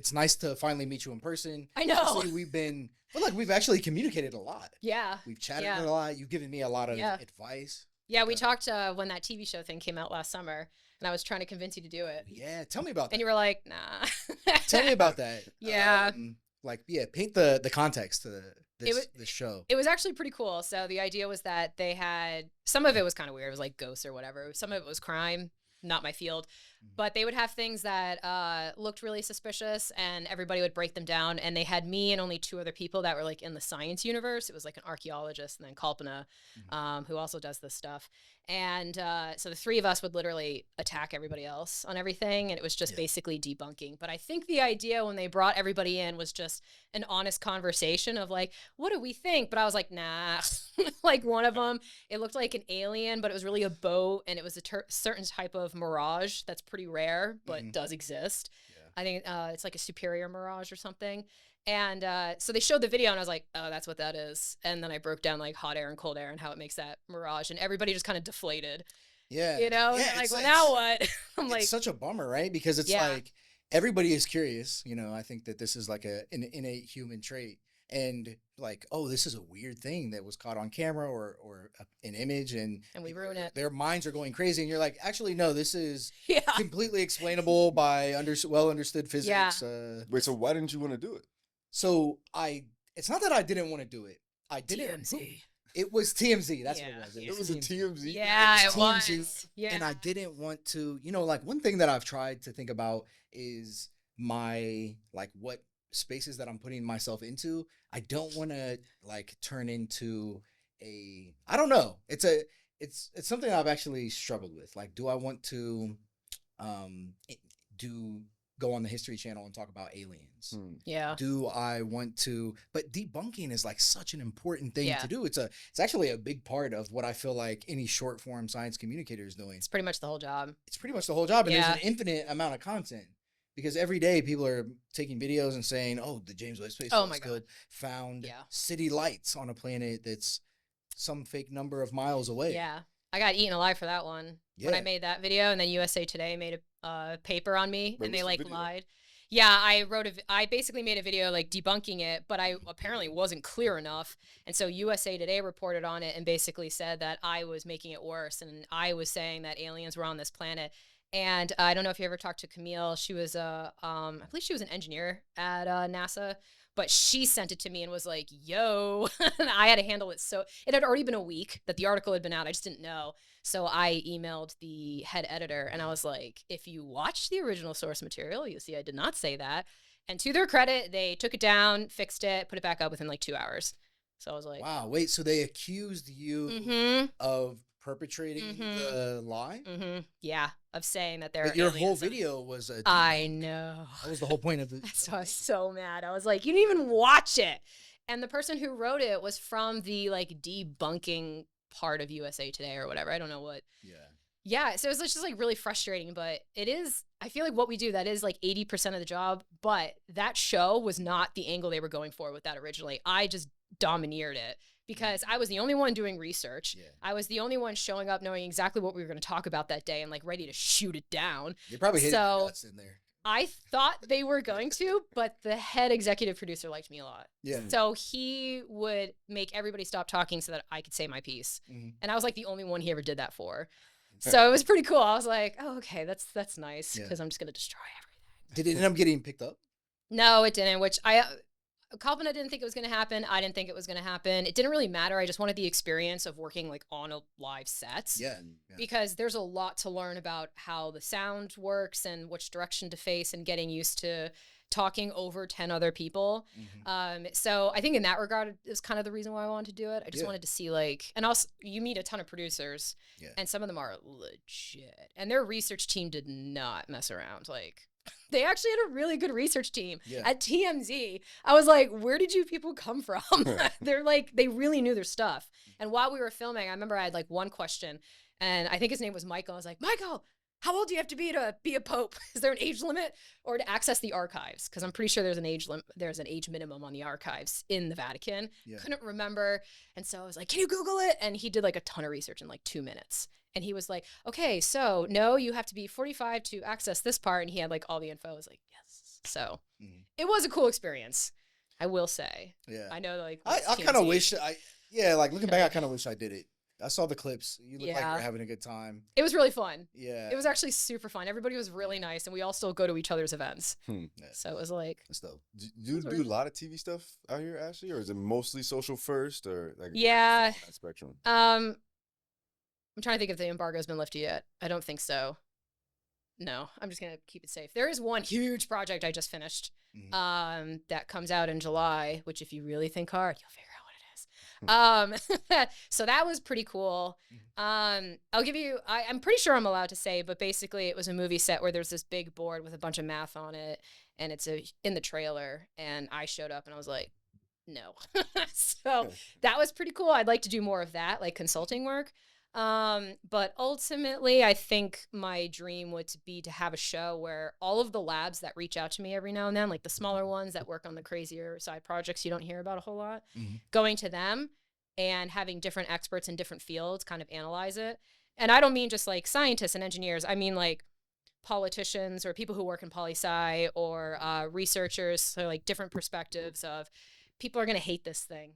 it's nice to finally meet you in person. I know. Obviously, we've actually communicated a lot. Yeah. We've chatted a lot. You've given me a lot of advice. Yeah, we talked when that TV show thing came out last summer, and I was trying to convince you to do it. Yeah, tell me about that. And you were like, nah. Tell me about that. Yeah. Paint the context to this show. It was actually pretty cool. So the idea was that they had, some of it was kind of weird. It was like ghosts or whatever. Some of it was crime, not my field. But they would have things that looked really suspicious, and everybody would break them down. And they had me and only 2 other people that were like in the science universe. It was like an archaeologist and then Kalpana, who also does this stuff. And so the 3 of us would literally attack everybody else on everything. And it was just basically debunking. But I think the idea when they brought everybody in was just an honest conversation of like, what do we think? But I was like, nah. Like one of them, it looked like an alien, but it was really a boat. And it was a certain type of mirage that's pretty rare, but does exist. I think it's like a superior mirage or something. And so they showed the video, and I was like, oh, that's what that is. And then I broke down like hot air and cold air and how it makes that mirage, and everybody just kind of deflated. Yeah. You know? Yeah, like, well, now what? I'm like, it's such a bummer, right? Because it's like everybody is curious. You know, I think that this is like an innate human trait. And like, oh, this is a weird thing that was caught on camera or an image, and we ruin it. Their minds are going crazy, and you're like, actually, no, this is completely explainable by well understood physics. Yeah. Wait, so why didn't you want to do it? So it's not that I didn't want to do it. I didn't. TMZ. It was TMZ. That's what it was. It was a TMZ. Yeah, it was. TMZ. Yeah. And I didn't want to, like one thing that I've tried to think about is my, like what spaces that I'm putting myself into. I don't want to like turn into I don't know. It's something I've actually struggled with. Like, do I want to go on the History Channel and talk about aliens? Yeah. Do I want to? But debunking is like such an important thing to do. It's actually a big part of what I feel like any short form science communicator is doing. It's pretty much the whole job. And there's an infinite amount of content. Because every day people are taking videos and saying, oh, the James Webb Space Telescope found city lights on a planet that's some fake number of miles away. Yeah. I got eaten alive for that one. When I made that video, and then USA Today made a paper on me, and they like lied. Yeah, I basically made a video like debunking it, but I apparently wasn't clear enough. And so USA Today reported on it and basically said that I was making it worse, and I was saying that aliens were on this planet. And I don't know if you ever talked to Camille. She was I believe she was an engineer at NASA, but she sent it to me and was like, yo, and I had to handle it. So it had already been a week that the article had been out. I just didn't know. So I emailed the head editor and I was like, if you watch the original source material, you'll see I did not say that. And to their credit, they took it down, fixed it, put it back up within like 2 hours. So I was like, wow, wait, so they accused you of perpetrating the lie? Yeah, of saying that they're But your whole video was I know. That was the whole point of it. So I was so mad. I was like, you didn't even watch it. And the person who wrote it was from the like debunking part of USA Today or whatever. I don't know what. Yeah, so it was just like really frustrating, but it is, I feel like what we do, that is like 80% of the job, but that show was not the angle they were going for with that originally. I just domineered it because I was the only one doing research. I was the only one showing up knowing exactly what we were going to talk about that day and like ready to shoot it down. You're probably hitting nuts in there. I thought they were going to, but the head executive producer liked me a lot. Yeah. So he would make everybody stop talking so that I could say my piece. And I was like the only one he ever did that for. So it was pretty cool. I was like, oh, okay, that's nice because I'm just going to destroy everything. Did it end up getting picked up? No, it didn't, which Kalpana didn't think it was going to happen. I didn't think it was going to happen. It didn't really matter. I just wanted the experience of working like on a live set. Yeah. Because there's a lot to learn about how the sound works and which direction to face and getting used to talking over 10 other people. So I think in that regard is kind of the reason why I wanted to do it. I just wanted to see like, and also you meet a ton of producers and some of them are legit and their research team did not mess around. Like they actually had a really good research team at TMZ. I was like, where did you people come from? They're like, they really knew their stuff. And while we were filming, I remember I had like one question and I think his name was Michael. I was like, Michael, how old do you have to be a pope? Is there an age limit or to access the archives? Because I'm pretty sure there's an age minimum on the archives in the Vatican. Couldn't remember. And so I was like, can you Google it? And he did like a ton of research in like 2 minutes. And he was like, okay, so no, you have to be 45 to access this part. And he had like all the info. I was like, yes. So Mhm. it was a cool experience, I will say. Yeah. I know, like, I it's kind of TMZ. wish like looking back, I kind of wish I did it. I saw the clips. You look like Yeah. you're having a good time. It was really fun. Yeah. It was actually super fun. Everybody was really nice, and we all still go to each other's events. Hmm. Yeah. So it was like, That's dope. Do you do a lot of TV stuff out here, Ashley, or is it mostly social first, or like Yeah. on that spectrum? I'm trying to think if the embargo's been lifted yet. I don't think so. No, I'm just gonna keep it safe. There is one huge project I just finished, that comes out in July. Which, if you really think hard, you'll figure out what it is. So that was pretty cool. I'll give you. I'm pretty sure I'm allowed to say, but basically, it was a movie set where there's this big board with a bunch of math on it, and it's in the trailer. And I showed up, and I was like, no. So that was pretty cool. I'd like to do more of that, like consulting work. But ultimately, I think my dream would be to have a show where all of the labs that reach out to me every now and then, like the smaller ones that work on the crazier side projects you don't hear about a whole lot, going to them and having different experts in different fields kind of analyze it. And I don't mean just like scientists and engineers. I mean like politicians or people who work in poli-sci or researchers. So like different perspectives of people are going to hate this thing.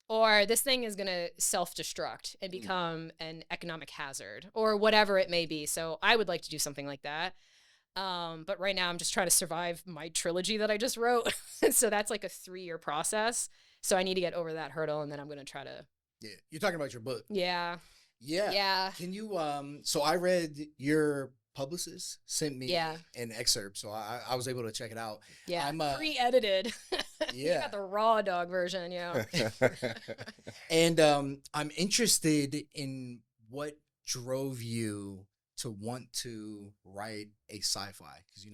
Or this thing is going to self-destruct and become an economic hazard or whatever it may be. So I would like to do something like that. But right now I'm just trying to survive my trilogy that I just wrote. So that's like a 3-year process. So I need to get over that hurdle, and then I'm going to try to. Yeah. You're talking about your book. Yeah. Yeah. Yeah. Can you, so I read your publicist sent me an excerpt, so I was able to check it out. Yeah. I'm pre-edited. You yeah. got the raw dog version, yeah. And I'm interested in what drove you to want to write a sci-fi, because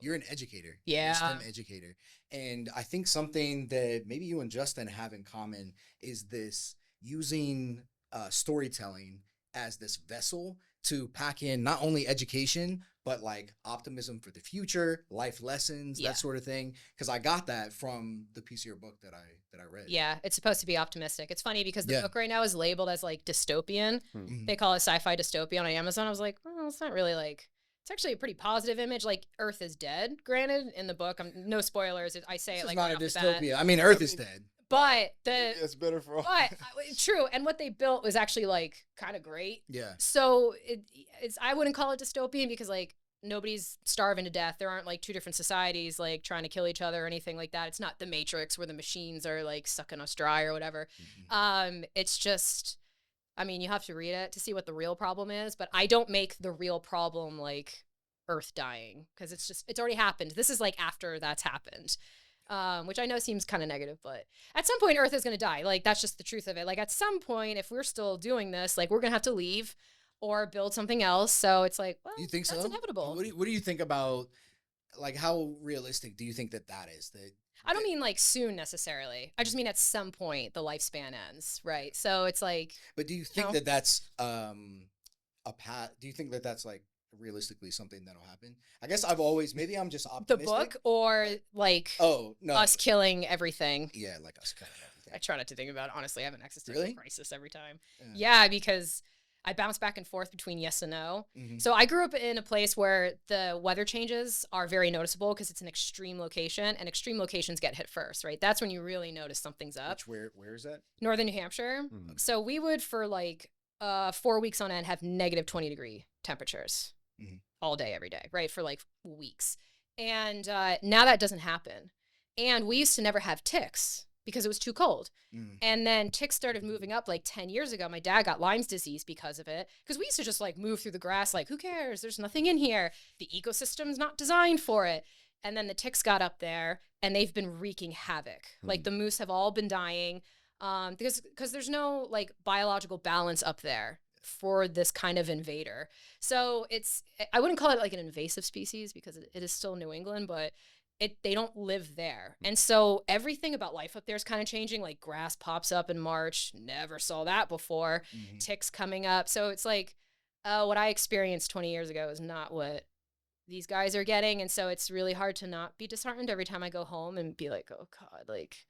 you're an educator. You're a STEM educator, and I think something that maybe you and Justin have in common is this using storytelling as this vessel to pack in not only education, but like optimism for the future, life lessons, that sort of thing. Because I got that from the piece of your book that I read. Yeah, it's supposed to be optimistic. It's funny because the book right now is labeled as like dystopian. Mm-hmm. They call it sci-fi dystopia on Amazon. I was like, well, it's not really like. It's actually a pretty positive image. Like Earth is dead. Granted, in the book, no spoilers. I say This it like is not right a off the dystopia. bat. I mean, Earth is dead. But it's better for all. But true, and what they built was actually like kind of great. Yeah. So it's I wouldn't call it dystopian because like nobody's starving to death. There aren't like 2 different societies like trying to kill each other or anything like that. It's not the Matrix where the machines are like sucking us dry or whatever. It's just, I mean, you have to read it to see what the real problem is. But I don't make the real problem like Earth dying, because it's already happened. This is like after that's happened. Which I know seems kind of negative, but at some point Earth is going to die. Like, that's just the truth of it. Like, at some point, if we're still doing this, like, we're going to have to leave or build something else. So it's like, well, you think that's so? inevitable. What do you think about, like, how realistic do you think that is? I don't mean like soon necessarily. I just mean at some point the lifespan ends, right? So it's like. But do you think that that's a path? Do you think that that's like realistically something that'll happen? I guess maybe I'm just optimistic. The book or like us killing everything. Yeah, like us killing everything. I try not to think about it. Honestly, I have an existential crisis every time. Yeah, because I bounce back and forth between yes and no. So I grew up in a place where the weather changes are very noticeable because it's an extreme location, and extreme locations get hit first, right? That's when you really notice something's up. Where is that? Northern New Hampshire. So we would for like 4 weeks on end have negative 20-degree temperatures. All day, every day, right? For like weeks. And now that doesn't happen. And we used to never have ticks because it was too cold. And then ticks started moving up like 10 years ago. My dad got Lyme's disease because of it. Because we used to just like move through the grass like, who cares? There's nothing in here. The ecosystem's not designed for it. And then the ticks got up there and they've been wreaking havoc. Like the moose have all been dying because there's no like biological balance up there for this kind of invader. So I wouldn't call it like an invasive species because it is still New England, but they don't live there. And so everything about life up there is kind of changing. Like grass pops up in March. Never saw that before. Ticks coming up. So it's like, what I experienced 20 years ago is not what these guys are getting. And so it's really hard to not be disheartened every time I go home and be like, oh God, like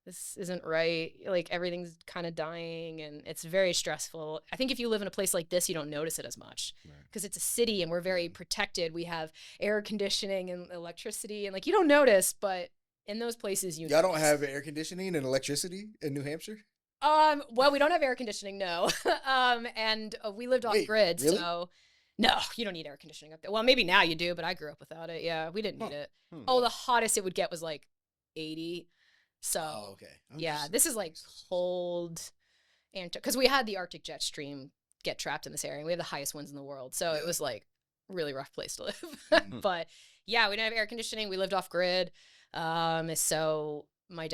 this isn't right. Like everything's kind of dying and it's very stressful. I think if you live in a place like this, you don't notice it as much because it's a city and we're very protected. We have air conditioning and electricity and like you don't notice, but in those places you Y'all notice. don't have air conditioning and electricity in New Hampshire? Well, we don't have air conditioning, no. And we lived off grid, really? so no, you don't need air conditioning up there. Well, maybe now you do, but I grew up without it. Yeah, we didn't need it. Oh, the hottest it would get was like 80. So, okay. yeah, this is like cold, and because we had the Arctic jet stream get trapped in this area, and we have the highest winds in the world, so it was like really rough place to live. But yeah, we didn't have air conditioning. We lived off grid. So my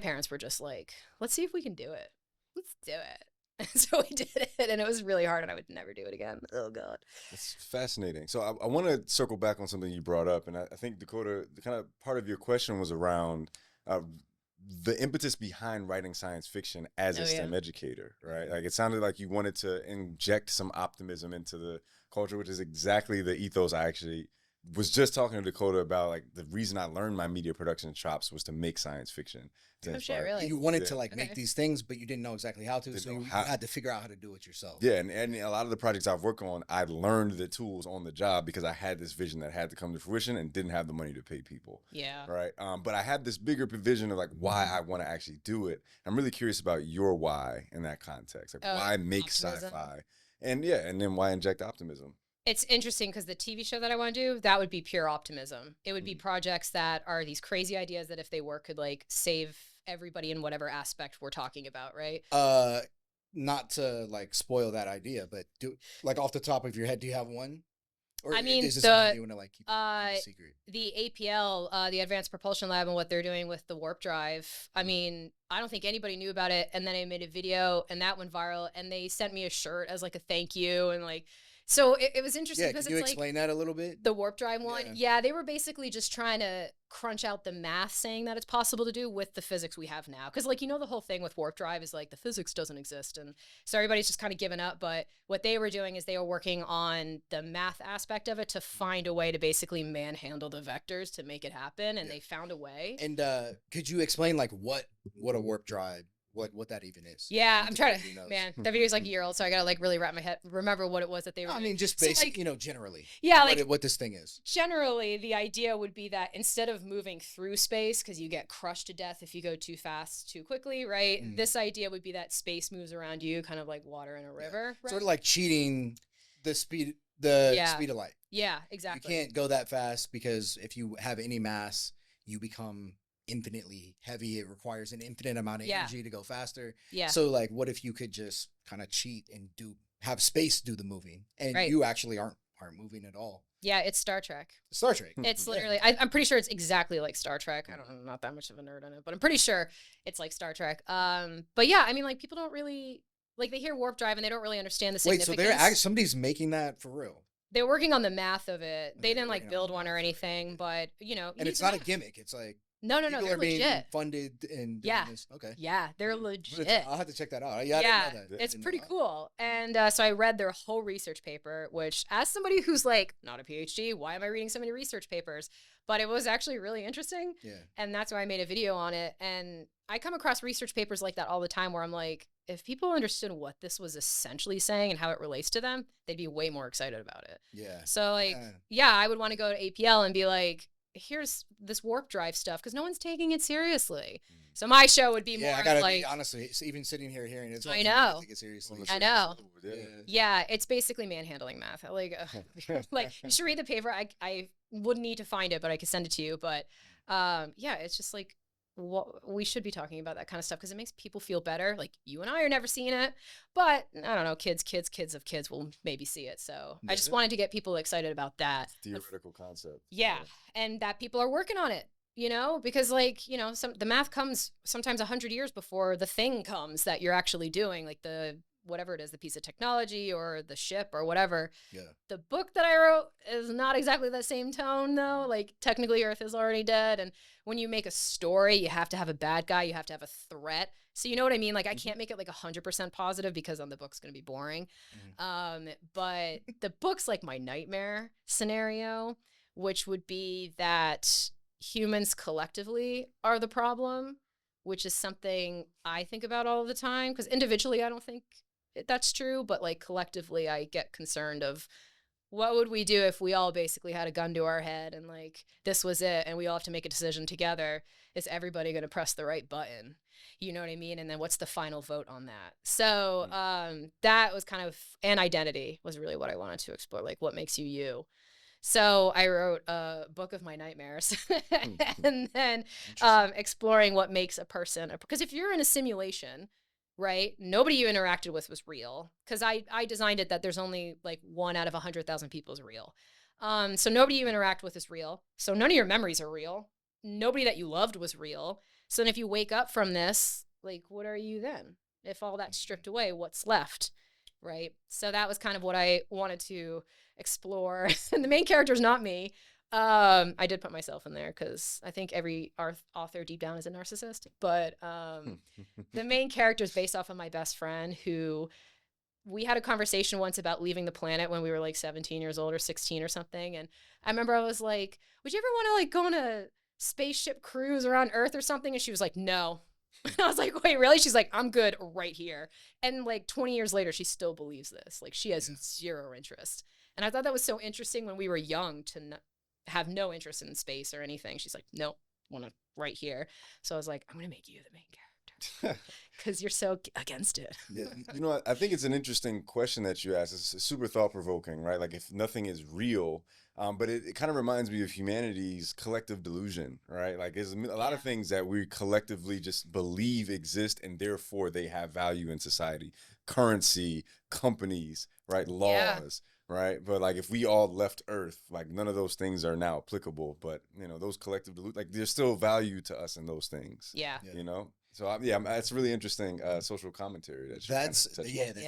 parents were just like, let's see if we can do it. Let's do it. And so we did it, and it was really hard, and I would never do it again. Oh God. That's fascinating. So I want to circle back on something you brought up, and I think Dakotah, the kind of part of your question was around the impetus behind writing science fiction as a STEM educator, right? Like it sounded like you wanted to inject some optimism into the culture, which is exactly the ethos I actually was just talking to Dakotah about. Like the reason I learned my media production chops was to make science fiction. Oh shit, really? You wanted to like make these things, but you didn't know exactly how to, so you had to figure out how to do it yourself. Yeah, and a lot of the projects I've worked on, I learned the tools on the job because I had this vision that had to come to fruition and didn't have the money to pay people. Yeah. Right. But I had this bigger vision of like why I want to actually do it. I'm really curious about your why in that context. Like why make sci-fi? And and then why inject optimism? It's interesting because the TV show that I want to do, that would be pure optimism. It would be projects that are these crazy ideas that if they work could like save everybody in whatever aspect we're talking about, right? Not to like spoil that idea, but do like off the top of your head, do you have one? Or I mean, is this something you want to like keep secret? The APL, the Advanced Propulsion Lab, and what they're doing with the warp drive. I mean, I don't think anybody knew about it, and then I made a video, and that went viral, and they sent me a shirt as like a thank you, and like. So it was interesting because can you explain that a little bit? The warp drive one. Yeah, they were basically just trying to crunch out the math saying that it's possible to do with the physics we have now. Because like, you know, the whole thing with warp drive is like the physics doesn't exist. And so everybody's just kind of given up. But what they were doing is they were working on the math aspect of it to find a way to basically manhandle the vectors to make it happen. And they found a way. And could you explain like what a warp drive, what that even is? Yeah, I'm trying to, man, that video is like a year old, so I gotta like really wrap my head, remember what it was that they were doing. I mean, just basic, like, generally. Yeah, like what this thing is. Generally, the idea would be that instead of moving through space, because you get crushed to death if you go too fast, too quickly, right? This idea would be that space moves around you, kind of like water in a river. Right? Sort of like cheating the speed of light. Yeah, exactly. You can't go that fast because if you have any mass, you become infinitely heavy. It requires an infinite amount of energy to go faster. Yeah. So like what if you could just kind of cheat and have space do the moving and you actually aren't moving at all? Yeah, it's Star Trek. Star Trek. It's literally I'm pretty sure it's exactly like Star Trek. I'm not that much of a nerd on it, but I'm pretty sure it's like Star Trek. But yeah, I mean like people don't really like they hear warp drive and they don't really understand the significance. Wait, so somebody's making that for real? They're working on the math of it. They didn't like build one or anything, but you know. And it's not a gimmick. It's like No, people they're are being legit. funded and this. Okay. Yeah, they're legit. I'll have to check that out. Yeah, I didn't know that. It's pretty cool. And so I read their whole research paper, which as somebody who's like not a PhD, why am I reading so many research papers? But it was actually really interesting. Yeah. And that's why I made a video on it. And I come across research papers like that all the time where I'm like, if people understood what this was essentially saying and how it relates to them, they'd be way more excited about it. Yeah. So like, I would want to go to APL and be like, here's this warp drive stuff because no one's taking it seriously. So my show would be more I gotta like, be honestly, even sitting here hearing it, I know. Take it seriously. I know. Yeah, it's basically manhandling math. Like, like you should read the paper. I wouldn't need to find it, but I could send it to you. But it's just like we should be talking about that kind of stuff because it makes people feel better. Like you and I are never seeing it, but I don't know, kids of kids will maybe see it. So I just wanted to get people excited about that. Theoretical concept. Yeah, and that people are working on it. You know, because like, you know, the math comes sometimes 100 years before the thing comes that you're actually doing, like the whatever it is, the piece of technology or the ship or whatever. Yeah. The book that I wrote is not exactly the same tone though. Like technically Earth is already dead. And when you make a story, you have to have a bad guy. You have to have a threat. So you know what I mean? Like I can't make it like 100% positive because then the book's going to be boring. But the book's like my nightmare scenario, which would be that humans collectively are the problem which is something I think about all the time, because individually I don't think that's true, but like collectively I get concerned of what would we do if we all basically had a gun to our head and like this was it and we all have to make a decision together. Is everybody going to press the right button? You know what I mean? And then what's the final vote on that? So that was kind of, and identity was really what I wanted to explore, like what makes you you. So I wrote a book of my nightmares and then exploring what makes a person, because if you're in a simulation, right, nobody you interacted with was real, because I designed it that there's only like 1 out of 100,000 people is real. So nobody you interact with is real. So none of your memories are real. Nobody that you loved was real. So then if you wake up from this, like, what are you then? If all that's stripped away, what's left? Right. So that was kind of what I wanted to explore. And the main character is not me. I did put myself in there because I think every author deep down is a narcissist. But the main character is based off of my best friend, who we had a conversation once about leaving the planet when we were like 17 years old or 16 or something. And I remember I was like, would you ever want to like go on a spaceship cruise around Earth or something? And she was like, no. I was like, wait, really? She's like, I'm good right here. And like 20 years later, she still believes this. Like she has zero interest. And I thought that was so interesting when we were young to have no interest in space or anything. She's like, nope, want to right here. So I was like, I'm going to make you the main character because you're so against it. Yeah, you know, I think it's an interesting question that you asked. It's super thought-provoking, right? Like if nothing is real, but it kind of reminds me of humanity's collective delusion, right? Like there's a lot of things that we collectively just believe exist and therefore they have value in society. Currency, companies, right? Laws, right? But like if we all left Earth, like none of those things are now applicable, but you know, those collective like there's still value to us in those things. Yeah. You know? So it's really interesting social commentary. That's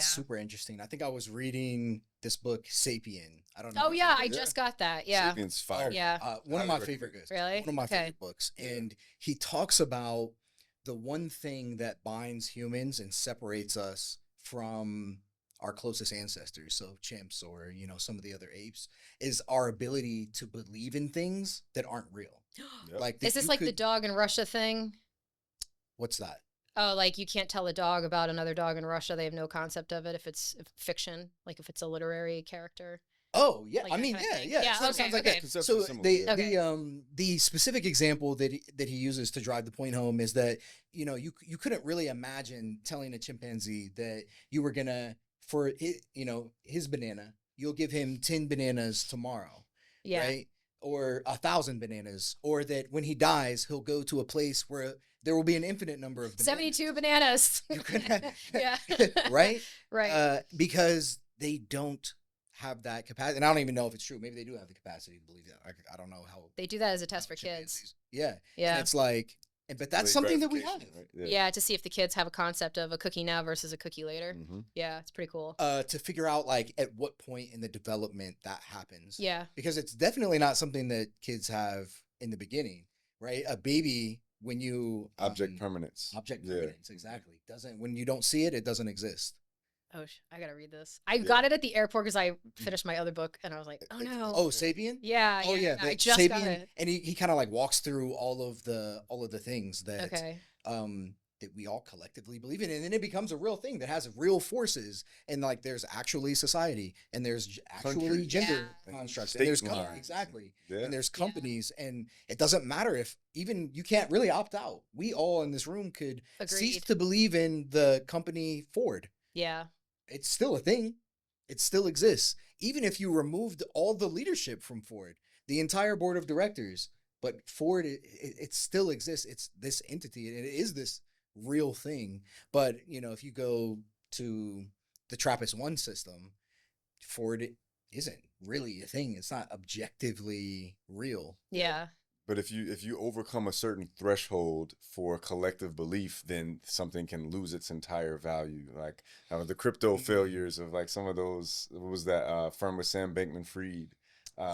super interesting. I think I was reading this book, Sapien. I don't know. Oh yeah, I just got that. Yeah, Sapien's fire. Yeah, one of my favorite. Really? One of my favorite books, and he talks about the one thing that binds humans and separates us from our closest ancestors, so chimps or some of the other apes, is our ability to believe in things that aren't real. Yep. Like, is this like the dog in Russia thing? What's that? Oh, like you can't tell a dog about another dog in Russia. They have no concept of it if it's fiction, like if it's a literary character. Oh yeah, like I mean yeah. Okay, sounds like okay. that. So the specific example that he uses to drive the point home is that you couldn't really imagine telling a chimpanzee that you were gonna, for his banana, you'll give him 10 bananas tomorrow, right? Or 1,000 bananas, or that when he dies he'll go to a place where there will be an infinite number of bananas. 72 bananas. You could have, yeah. Right? Right. Because they don't have that capacity. And I don't even know if it's true. Maybe they do have the capacity to believe that. I don't know how. They do that as a test for kids. Yeah. Yeah. And it's like, but that's something that we have. Right? Yeah, to see if the kids have a concept of a cookie now versus a cookie later. Mm-hmm. Yeah, it's pretty cool. To figure out like at what point in the development that happens. Yeah. Because it's definitely not something that kids have in the beginning, right? A baby, when you object permanence, exactly, doesn't, when you don't see it, it doesn't exist. Oh, I gotta read this. I got it at the airport because I finished my other book, and I was like, "Oh no!" Oh, Sapien. Yeah. Oh yeah. I just Sapien, got it, and he kind of like walks through all of the things that that we all collectively believe in, and then it becomes a real thing that has real forces, and like there's actually society, and there's actually gender constructs, and there's and there's companies, and it doesn't matter if even you can't really opt out. We all in this room could cease to believe in the company Ford. Yeah. It's still a thing. It still exists. Even if you removed all the leadership from Ford, the entire board of directors, but Ford, it still exists. It's this entity, and it is this real thing. But, if you go to the TRAPPIST-1 system, Ford isn't really a thing. It's not objectively real. Yeah. But if you overcome a certain threshold for collective belief, then something can lose its entire value. Like the crypto failures of like some of those. What was that firm with Sam Bankman-Fried?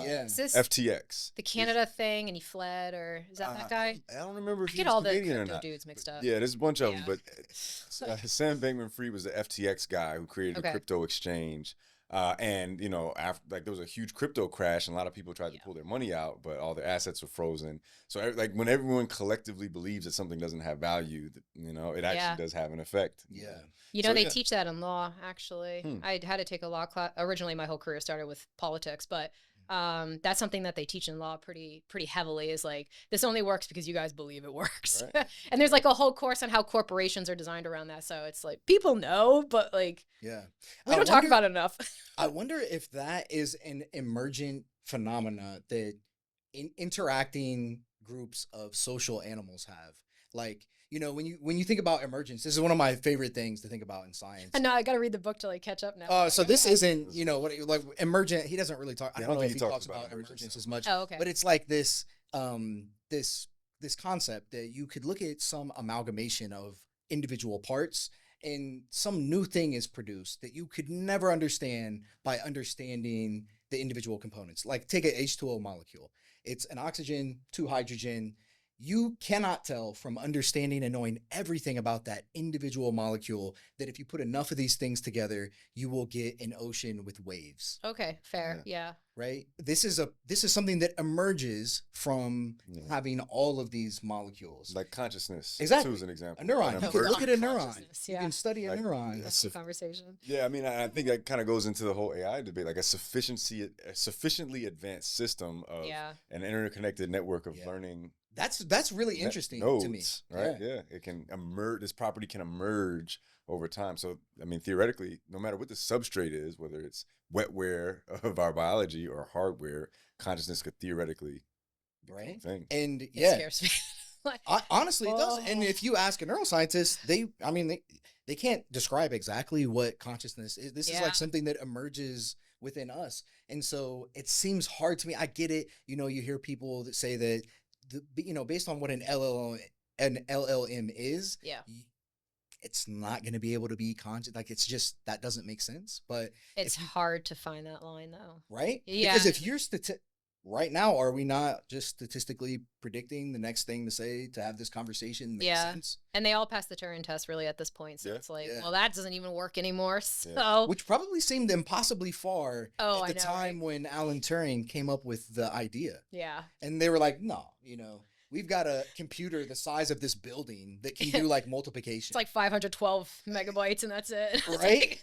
Is this FTX. The Canada thing, and he fled, or is that guy? I don't remember if I get all the crypto dudes mixed up. Yeah, there's a bunch of them, but Sam Bankman-Fried was the FTX guy who created a crypto exchange. And after like there was a huge crypto crash, and a lot of people tried to pull their money out, but all their assets were frozen. So like when everyone collectively believes that something doesn't have value, it actually does have an effect. Yeah. They teach that in law, actually. I had to take a law class. Originally, my whole career started with politics, but that's something that they teach in law pretty heavily, is like, this only works because you guys believe it works. Right. And there's like a whole course on how corporations are designed around that. So it's like, people know, but like, we don't talk about it enough. I wonder if that is an emergent phenomena that interacting groups of social animals have. Like, when you think about emergence, this is one of my favorite things to think about in science. And now I got to read the book to like catch up now. So this isn't, what like emergent. He doesn't really talk. I don't know if he talks about emergence as much. Oh, okay. But it's like this, this concept that you could look at some amalgamation of individual parts, and some new thing is produced that you could never understand by understanding the individual components. Like take an H2O molecule. It's an oxygen, 2 hydrogen. You cannot tell from understanding and knowing everything about that individual molecule that if you put enough of these things together, you will get an ocean with waves. Okay, fair. Yeah. Right? This is something that emerges from having all of these molecules. Like consciousness. Exactly. Too, is an example. A neuron. You can look at a neuron. Yeah. You can study a neuron. That's a conversation. Yeah, I mean, I think that kind of goes into the whole AI debate, like a sufficiently advanced system of an interconnected network of learning. That's really interesting nodes, to me. Right? Yeah. It can emerge. This property can emerge over time. So, I mean, theoretically, no matter what the substrate is, whether it's wetware of our biology or hardware, consciousness could theoretically be a thing. And it scares me. Honestly, it does. And if you ask a neuroscientist, they can't describe exactly what consciousness is. This is like something that emerges within us. And so it seems hard to me. I get it. You hear people that say that, based on what an LLM is, it's not going to be able to be conscious. Like, it's just, that doesn't make sense. But it's hard to find that line, though. Right? Yeah. Because if you're right now, are we not just statistically predicting the next thing to say to have this conversation make sense? And they all pass the Turing test really at this point. So it's like, well, that doesn't even work anymore. So which probably seemed impossibly far at the time right? when Alan Turing came up with the idea. Yeah. And they were like, no, we've got a computer the size of this building that can do like multiplication. It's like 512 megabytes and that's it. Right?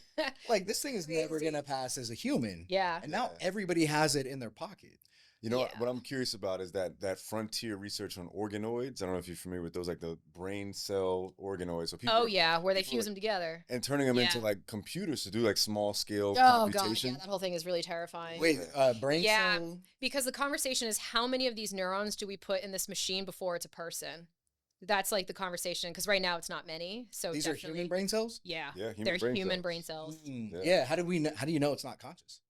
Like this thing is never going to pass as a human. Yeah. And now everybody has it in their pocket. What I'm curious about is that frontier research on organoids. I don't know if you're familiar with those, like the brain cell organoids. So people where they fuse them together. And turning them into like computers to do like small scale God, computation. that whole thing is really terrifying. Wait, brain cell? Because the conversation is how many of these neurons do we put in this machine before it's a person? That's like the conversation, because right now it's not many. So these are human brain cells? Yeah. They're human brain cells. Yeah. How do you know it's not conscious?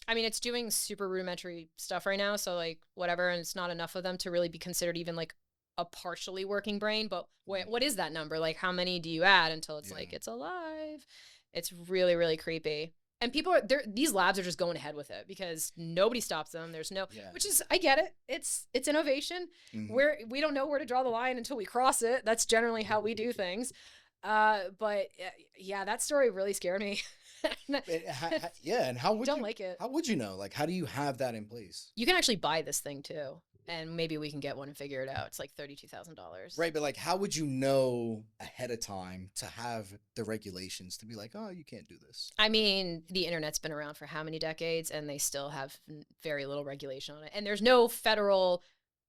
I mean, it's doing super rudimentary stuff right now, so like whatever, and it's not enough of them to really be considered even like a partially working brain. But what is that number? Like, how many do you add until it's like it's alive? It's really, really creepy. And people these labs are just going ahead with it because nobody stops them. There's which is, I get it. It's innovation. We don't know where to draw the line until we cross it. That's generally how we do things. But that story really scared me. And how would like it? How would you know? Like, how do you have that in place? You can actually buy this thing too, and maybe we can get one and figure it out. It's like $32,000. Right, but like, how would you know ahead of time to have the regulations to be like, oh, you can't do this? I mean, the internet's been around for how many decades, and they still have very little regulation on it. And there's no federal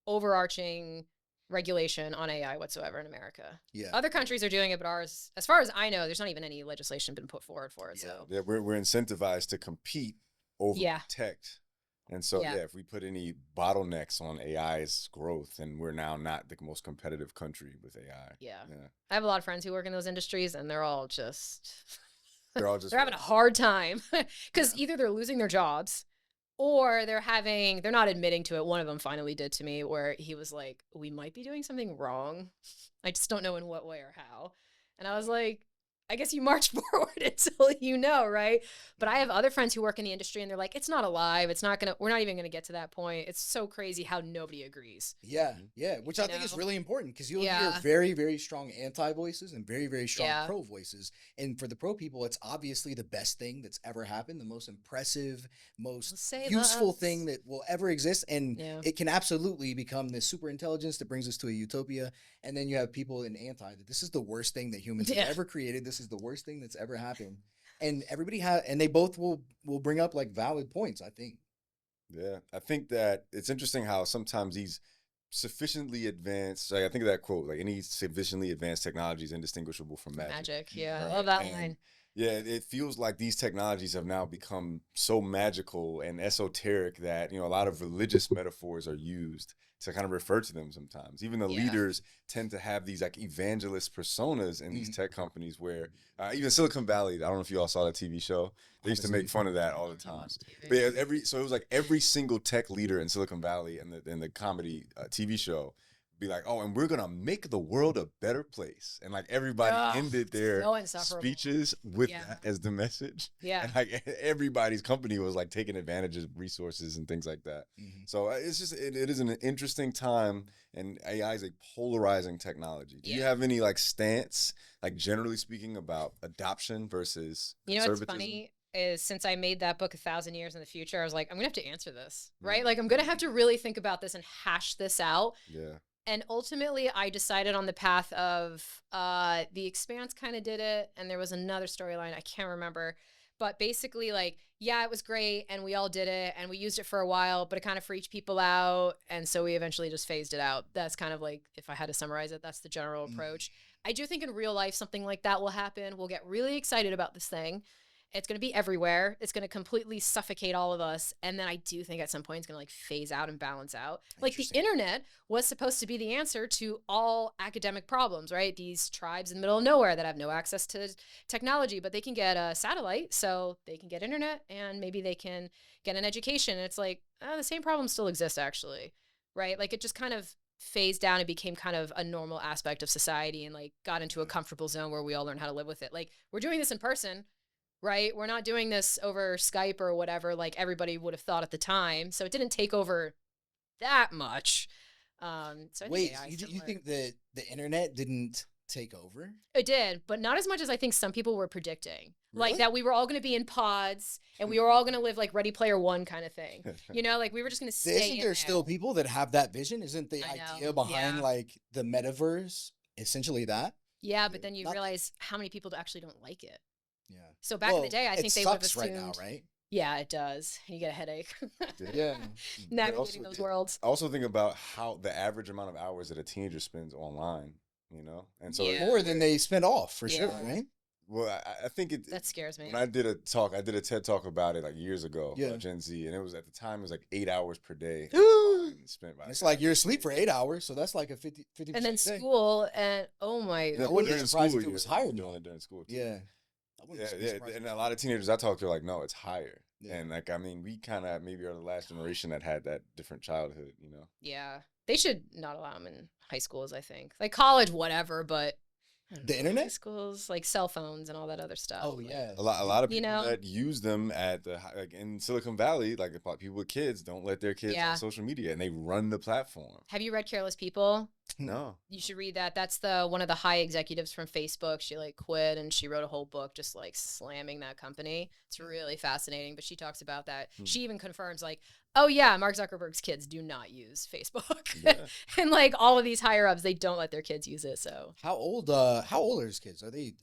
overarching regulation on AI whatsoever in America. Yeah. Other countries are doing it, but ours, as far as I know, there's not even any legislation been put forward for it. So we're incentivized to compete over protect. And so if we put any bottlenecks on AI's growth, then we're now not the most competitive country with AI. Yeah. I have a lot of friends who work in those industries, and they're having a hard time because either they're losing their jobs, or they're not admitting to it. One of them finally did to me, where he was like, we might be doing something wrong. I just don't know in what way or how. And I was like, I guess you march forward until you know, right? But I have other friends who work in the industry and they're like, it's not alive. We're not even gonna get to that point. It's so crazy how nobody agrees. Yeah, yeah, which I think is really important because you'll hear very, very strong anti voices and very, very strong pro voices. And for the pro people, it's obviously the best thing that's ever happened, the most impressive, most useful thing that will ever exist. And it can absolutely become this super intelligence that brings us to a utopia. And then you have people in anti that this is the worst thing that humans have ever created. This is the worst thing that's ever happened. And everybody and they both will bring up like valid points, I think. Yeah, I think that it's interesting how sometimes these sufficiently advanced, like I think of that quote, like any sufficiently advanced technology is indistinguishable from magic. Yeah, right? I love that line. Yeah, it feels like these technologies have now become so magical and esoteric that, a lot of religious metaphors are used to kind of refer to them sometimes. Even the leaders tend to have these like evangelist personas in these tech companies where even Silicon Valley, I don't know if you all saw that TV show. They used to make fun of that all the time. But yeah, so it was like every single tech leader in Silicon Valley and the comedy TV show be like, oh, and we're going to make the world a better place. And like everybody ended their speeches with that as the message. Yeah. And like everybody's company was like taking advantage of resources and things like that. So it's just, it is an interesting time, and AI is a polarizing technology. Do you have any like stance, like generally speaking, about adoption versus conservatism? What's funny is since I made that book 1,000 years in the future, I was like, I'm going to have to answer this, right? Like I'm going to have to really think about this and hash this out. Yeah. And ultimately, I decided on the path of The Expanse kind of did it, and there was another storyline, I can't remember. But basically, like, yeah, it was great, and we all did it, and we used it for a while, but it kind of freaked people out, and so we eventually just phased it out. That's kind of like, if I had to summarize it, that's the general approach. I do think in real life, something like that will happen. We'll get really excited about this thing. It's going to be everywhere. It's going to completely suffocate all of us. And then I do think at some point it's going to like phase out and balance out. Like the internet was supposed to be the answer to all academic problems, right? These tribes in the middle of nowhere that have no access to technology, but they can get a satellite, so they can get internet and maybe they can get an education. And it's like, the same problem still exists actually, right? Like it just kind of phased down and became kind of a normal aspect of society and like got into a comfortable zone where we all learn how to live with it. Like we're doing this in person, right? We're not doing this over Skype or whatever, like everybody would have thought at the time. So it didn't take over that much. So I Wait, you think that the internet didn't take over? It did, but not as much as I think some people were predicting. Really? Like that we were all going to be in pods and we were all going to live like Ready Player One kind of thing. Like we were just going to stay Isn't there still people that have that vision? Isn't the idea behind like the metaverse essentially that? Yeah, but then you realize how many people actually don't like it. Yeah. So back in the day, I think they would have assumed. Right now, right? Yeah, it does. You get a headache. Yeah. Navigating those worlds. I also think about how the average amount of hours that a teenager spends online, and so more than they spend off for sure, right? Well, I think that scares me. When I did a TED talk about it like years ago, about Gen Z, and it was at the time it was like 8 hours per day spent by. It's like you're asleep for 8 hours, so that's like a 50%. And then school, and oh my! I wouldn't be surprised if it was higher during school. Too. Yeah. Yeah, and a lot of teenagers I talk to are like, no, it's higher. Yeah. And like, I mean, we kind of maybe are the last generation that had that different childhood, Yeah, they should not allow them in high schools. I think like college, whatever, but the internet, high schools, like cell phones and all that other stuff. Oh yeah, a lot of people that use them at like in Silicon Valley, like people with kids don't let their kids on social media, and they run the platform. Have you read Careless People? No. You should read that. That's one of the high executives from Facebook. She like quit and she wrote a whole book just like slamming that company. It's really fascinating, but she talks about that. She even confirms like, oh yeah, Mark Zuckerberg's kids do not use Facebook. Yeah. And like all of these higher ups, they don't let their kids use it. So how old are his kids? Are they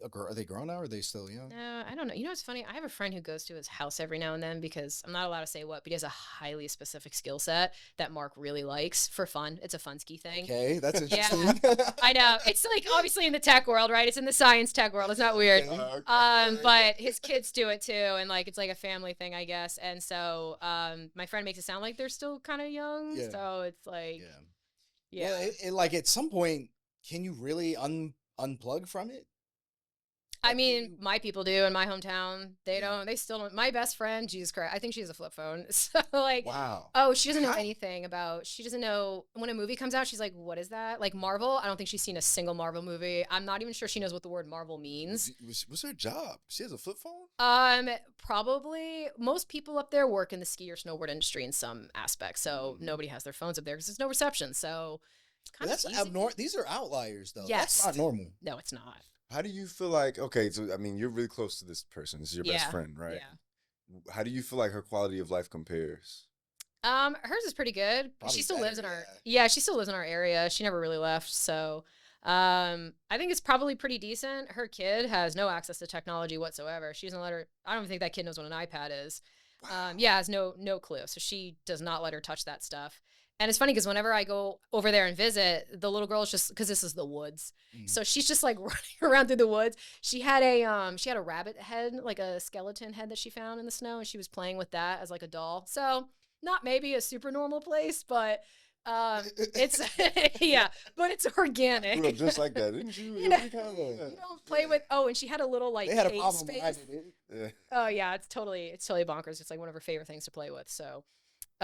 grown now or are they still young? I don't know. You know what's funny? I have a friend who goes to his house every now and then because I'm not allowed to say what, but he has a highly specific skill set that Mark really likes for fun. It's a fun ski thing. Okay, that's interesting. I know. It's like obviously in the tech world, right? It's in the science tech world. It's not weird. But his kids do it too, and like it's like a family thing, I guess. And so my friend makes it sound like they're still kind of young. Yeah. So it's like Well, like at some point, can you really unplug from it? I mean, my people do in my hometown. They don't. They still don't. My best friend, Jesus Christ, I think she has a flip phone. So like, Wow. oh, she doesn't know anything about. She doesn't know when a movie comes out. She's like, what is that? Like Marvel? I don't think she's seen a single Marvel movie. I'm not even sure she knows what the word Marvel means. What's her job? She has a flip phone? Probably most people up there work in the ski or snowboard industry in some aspect. So nobody has their phones up there because there's no reception. So it's kind of that's abnormal. These are outliers, though. Yes. That's not normal. No, it's not. How do you feel like, okay, so I mean, you're really close to this person. This is your best friend, right? Yeah. How do you feel like her quality of life compares? Hers is pretty good. Probably she still better, lives in our she still lives in our area. She never really left. So I think it's probably pretty decent. Her kid has no access to technology whatsoever. She doesn't let her I don't think that kid knows what an iPad is. Wow. Has no clue. So she does not let her touch that stuff. And it's funny because whenever I go over there and visit, the little girl is just because this is the woods, so she's just like running around through the woods. She had a rabbit head, like a skeleton head that she found in the snow, and she was playing with that as like a doll. So not maybe a super normal place, but it's but it's organic. You just like that, didn't you? You don't play with. Oh, and she had a little like they had a cage problem when I space. did it. Yeah. Oh yeah, it's totally bonkers. It's like one of her favorite things to play with. So.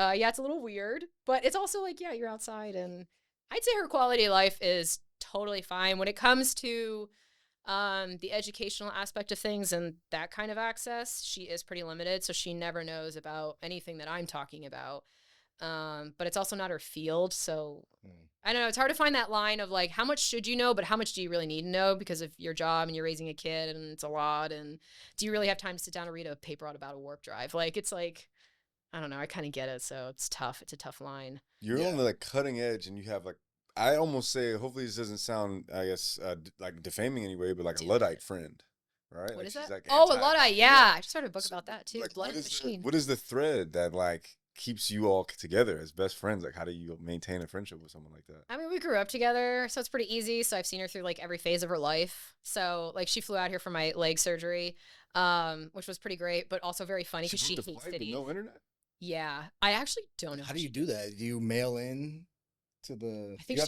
It's a little weird, but it's also like, you're outside, and I'd say her quality of life is totally fine. When it comes to the educational aspect of things and that kind of access, she is pretty limited, so she never knows about anything that I'm talking about. But it's also not her field, so I don't know. It's hard to find that line of like, how much should you know, but how much do you really need to know because of your job and you're raising a kid and it's a lot, and do you really have time to sit down and read a paper out about a warp drive? Like, it's like, I don't know. I kind of get it, so it's tough. It's a tough line. You're on the like cutting edge, and you have like, I almost say, hopefully this doesn't sound, I guess, like defaming anyway, but like a Luddite friend, right? What like is that? Like a Luddite. Yeah, I just started a book about that too. Like, Blood and Machine. What is the thread that like keeps you all together as best friends? Like, how do you maintain a friendship with someone like that? I mean, we grew up together, so it's pretty easy. So I've seen her through like every phase of her life. So like, she flew out here for my leg surgery, which was pretty great, but also very funny because she hates cities. No internet. Yeah, I actually don't know. How do you do that? Do you mail in to the? I think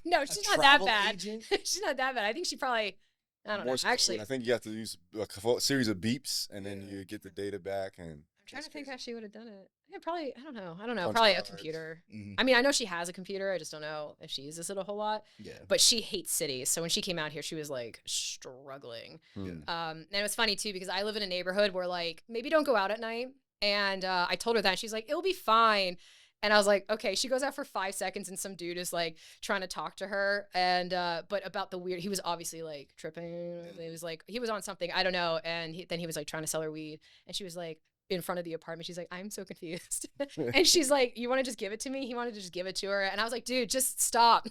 no, she's not that bad. She's not that bad. I think she probably. I don't know. Actually, I think you have to use a series of beeps, and then you get the data back. And I'm trying to think how she would have done it. Yeah, probably. I don't know. Probably a computer. Mm-hmm. I mean, I know she has a computer. I just don't know if she uses it a whole lot. Yeah. But she hates cities. So when she came out here, she was like struggling. Yeah. And it was funny too because I live in a neighborhood where like maybe don't go out at night. And I told her that, and she's like, it'll be fine. And I was like, okay. She goes out for 5 seconds, and some dude is like trying to talk to her, and but about the weird. He was obviously like tripping. He was like, he was on something, I don't know. And then he was like trying to sell her weed, and she was like in front of the apartment. She's like, I'm so confused. And she's like, you want to just give it to me? He wanted to just give it to her, and I was like, dude, just stop.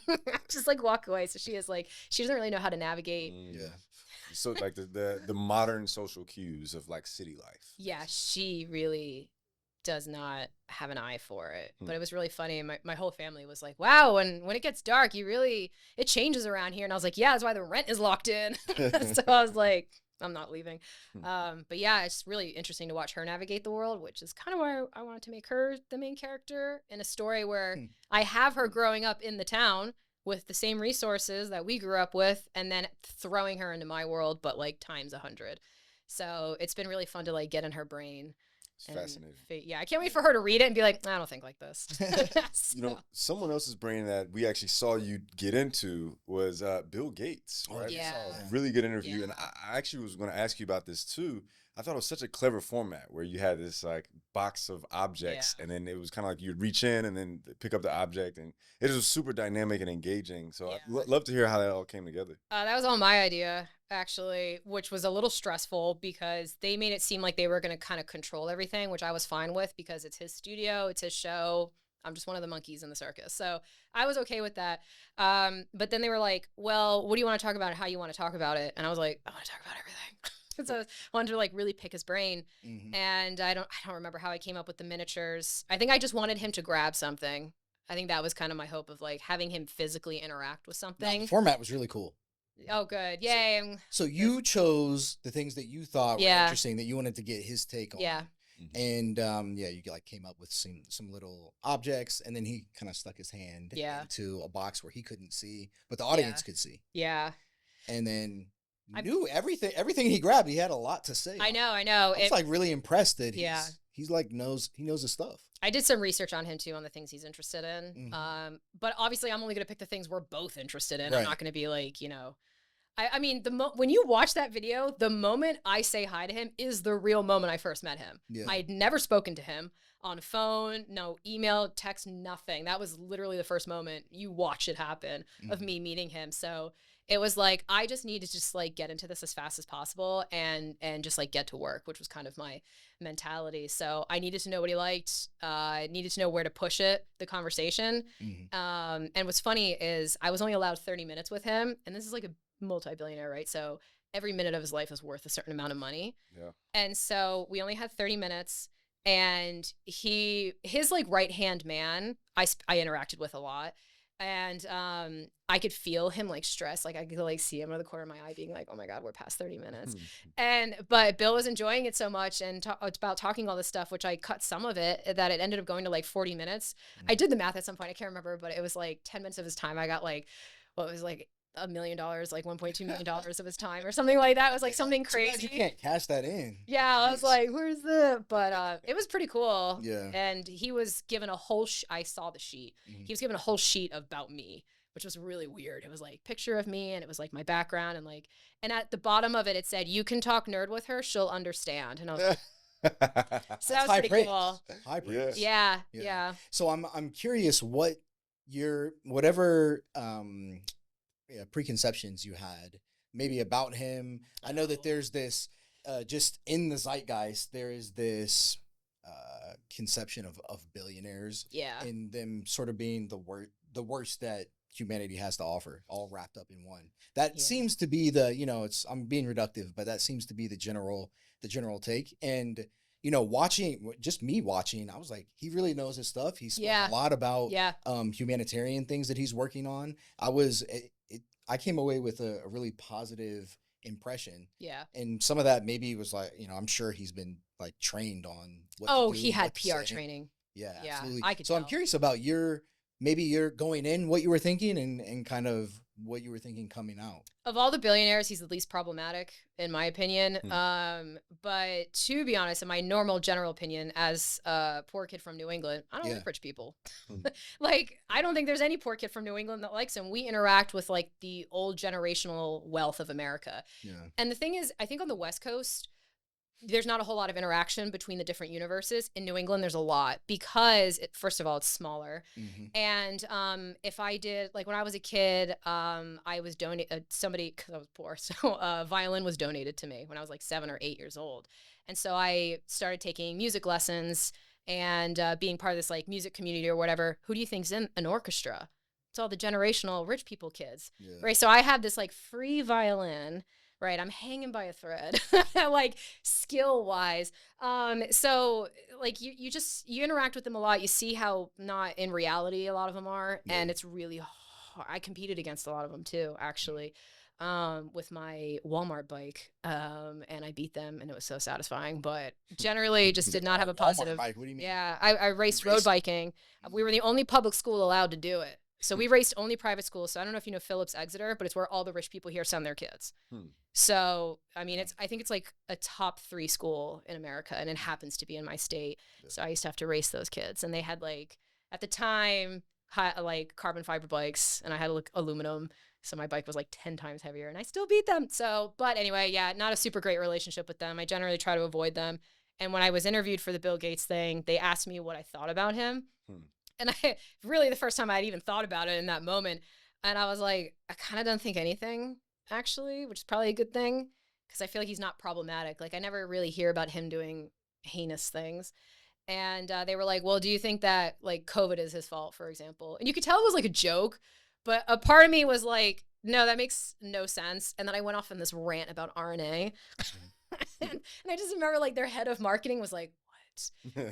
Just like walk away. So she is like, she doesn't really know how to navigate. Yeah. So like the modern social cues of like city life. Yeah, she really does not have an eye for it. But it was really funny. My whole family was like, wow, and when it gets dark, it changes around here. And I was like, yeah, that's why the rent is locked in. So I was like, I'm not leaving. But yeah, it's really interesting to watch her navigate the world, which is kind of why I wanted to make her the main character in a story where I have her growing up in the town with the same resources that we grew up with, and then throwing her into my world, but like times 100. So it's been really fun to like get in her brain. It's fascinating. Yeah, I can't wait for her to read it and be like, I don't think like this. You know, someone else's brain that we actually saw you get into was Bill Gates. Right? Yeah. Really good interview. And I actually was going to ask you about this too. I thought it was such a clever format where you had this like box of objects, and then it was kind of like you'd reach in and then pick up the object, and it was super dynamic and engaging. So I'd love to hear how that all came together. That was all my idea, actually, which was a little stressful because they made it seem like they were going to kind of control everything, which I was fine with because it's his studio, it's his show. I'm just one of the monkeys in the circus. So I was okay with that. But then they were like, well, what do you want to talk about and how you want to talk about it? And I was like, I want to talk about everything. So I wanted to like really pick his brain. And I don't remember how I came up with the miniatures. I think I just wanted him to grab something. I think that was kind of my hope of like having him physically interact with something. The format was really cool. Oh, good. Yay. So you chose the things that you thought were interesting that you wanted to get his take on. Yeah. And you like came up with some little objects, and then he kind of stuck his hand into a box where he couldn't see, but the audience could see. Yeah. And then knew everything he grabbed. He had a lot to say. I know. I was like really impressed that Yeah. he's like knows his stuff. I did some research on him too, on the things he's interested in. But obviously I'm only going to pick the things we're both interested in. Right. I'm not going to be like, I mean, when you watch that video, the moment I say hi to him is the real moment I first met him. Yeah. I'd never spoken to him on phone, no email, text, nothing. That was literally the first moment you watch it happen of me meeting him. So it was like, I just need to just like get into this as fast as possible and just like get to work, which was kind of my mentality. So I needed to know what he liked. I needed to know where to push the conversation. And what's funny is I was only allowed 30 minutes with him. And this is like a multi-billionaire, right? So every minute of his life is worth a certain amount of money. Yeah. And so we only had 30 minutes, and his like right-hand man, I interacted with a lot. And I could feel him like stress. Like I could like see him out of the corner of my eye being like, oh my God, we're past 30 minutes. But Bill was enjoying it so much and about talking all this stuff, which I cut some of it, that it ended up going to like 40 minutes. I did the math at some point. I can't remember, but it was like 10 minutes of his time. I got like, what was like $1 million, like $1.2 million of his time or something like that. It was like something crazy. You can't cash that in. Yeah, I was like, where's the? But it was pretty cool. Yeah. And he was given a whole. I saw the sheet. He was given a whole sheet about me, which was really weird. It was like picture of me, and it was like my background, and at the bottom of it said, "You can talk nerd with her; she'll understand." And I was like, so that was pretty cool. High praise. Yeah. So I'm curious what whatever preconceptions you had maybe about him. I know that there's this just in the zeitgeist there is this conception of billionaires and them sort of being the worst that humanity has to offer, all wrapped up in one. That seems to be I'm being reductive, but that seems to be the general take. And just me watching, I was like, he really knows his stuff. He's a lot about humanitarian things that he's working on. I came away with a really positive impression. Yeah. And some of that maybe was like, I'm sure he's been like trained on what to do, he had PR training. Yeah, absolutely. I'm curious about you're going in, what you were thinking and kind of what you were thinking coming out. Of all the billionaires, he's the least problematic, in my opinion. But to be honest, in my normal general opinion, as a poor kid from New England, I don't like rich people. Like, I don't think there's any poor kid from New England that likes him. We interact with like the old generational wealth of America. Yeah. And the thing is, I think on the West Coast, there's not a whole lot of interaction between the different universes. In New England, there's a lot because, first of all, it's smaller. And if I did, like when I was a kid, I was donated, somebody, because I was poor, so violin was donated to me when I was like 7 or 8 years old. And so I started taking music lessons and being part of this like music community or whatever. Who do you think's in an orchestra? It's all the generational rich people kids, right? So I had this like free violin. Right, I'm hanging by a thread, like skill-wise. So like you interact with them a lot. You see how not in reality a lot of them are, and it's really hard. I competed against a lot of them too, actually, with my Walmart bike, and I beat them, and it was so satisfying. But generally, just did not have a positive. Bike, what do you mean? Yeah, I raced road biking. We were the only public school allowed to do it. So we raced only private schools. So I don't know if you know Phillips Exeter, but it's where all the rich people here send their kids. So, I mean, I think it's like a top 3 school in America, and it happens to be in my state. So I used to have to race those kids, and they had like, at the time, like carbon fiber bikes, and I had like aluminum. So my bike was like 10 times heavier, and I still beat them. So, but anyway, not a super great relationship with them. I generally try to avoid them. And when I was interviewed for the Bill Gates thing, they asked me what I thought about him. And the first time I'd even thought about it in that moment. And I was like, I kind of don't think anything, actually, which is probably a good thing because I feel like he's not problematic. Like, I never really hear about him doing heinous things. And they were like, well, do you think that, like, COVID is his fault, for example? And you could tell it was, like, a joke. But a part of me was like, no, that makes no sense. And then I went off on this rant about RNA. and I just remember, like, their head of marketing was like,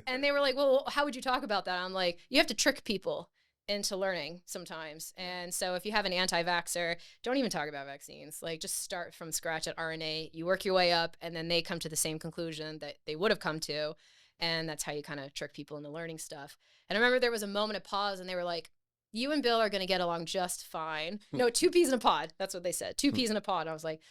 and they were like, well, how would you talk about that? I'm like, you have to trick people into learning sometimes. And so if you have an anti-vaxxer, don't even talk about vaccines. Like, just start from scratch at RNA. You work your way up, and then they come to the same conclusion that they would have come to. And that's how you kind of trick people into learning stuff. And I remember there was a moment of pause, and they were like, you and Bill are going to get along just fine. No, 2 peas in a pod. That's what they said. 2 peas in a pod. And I was like,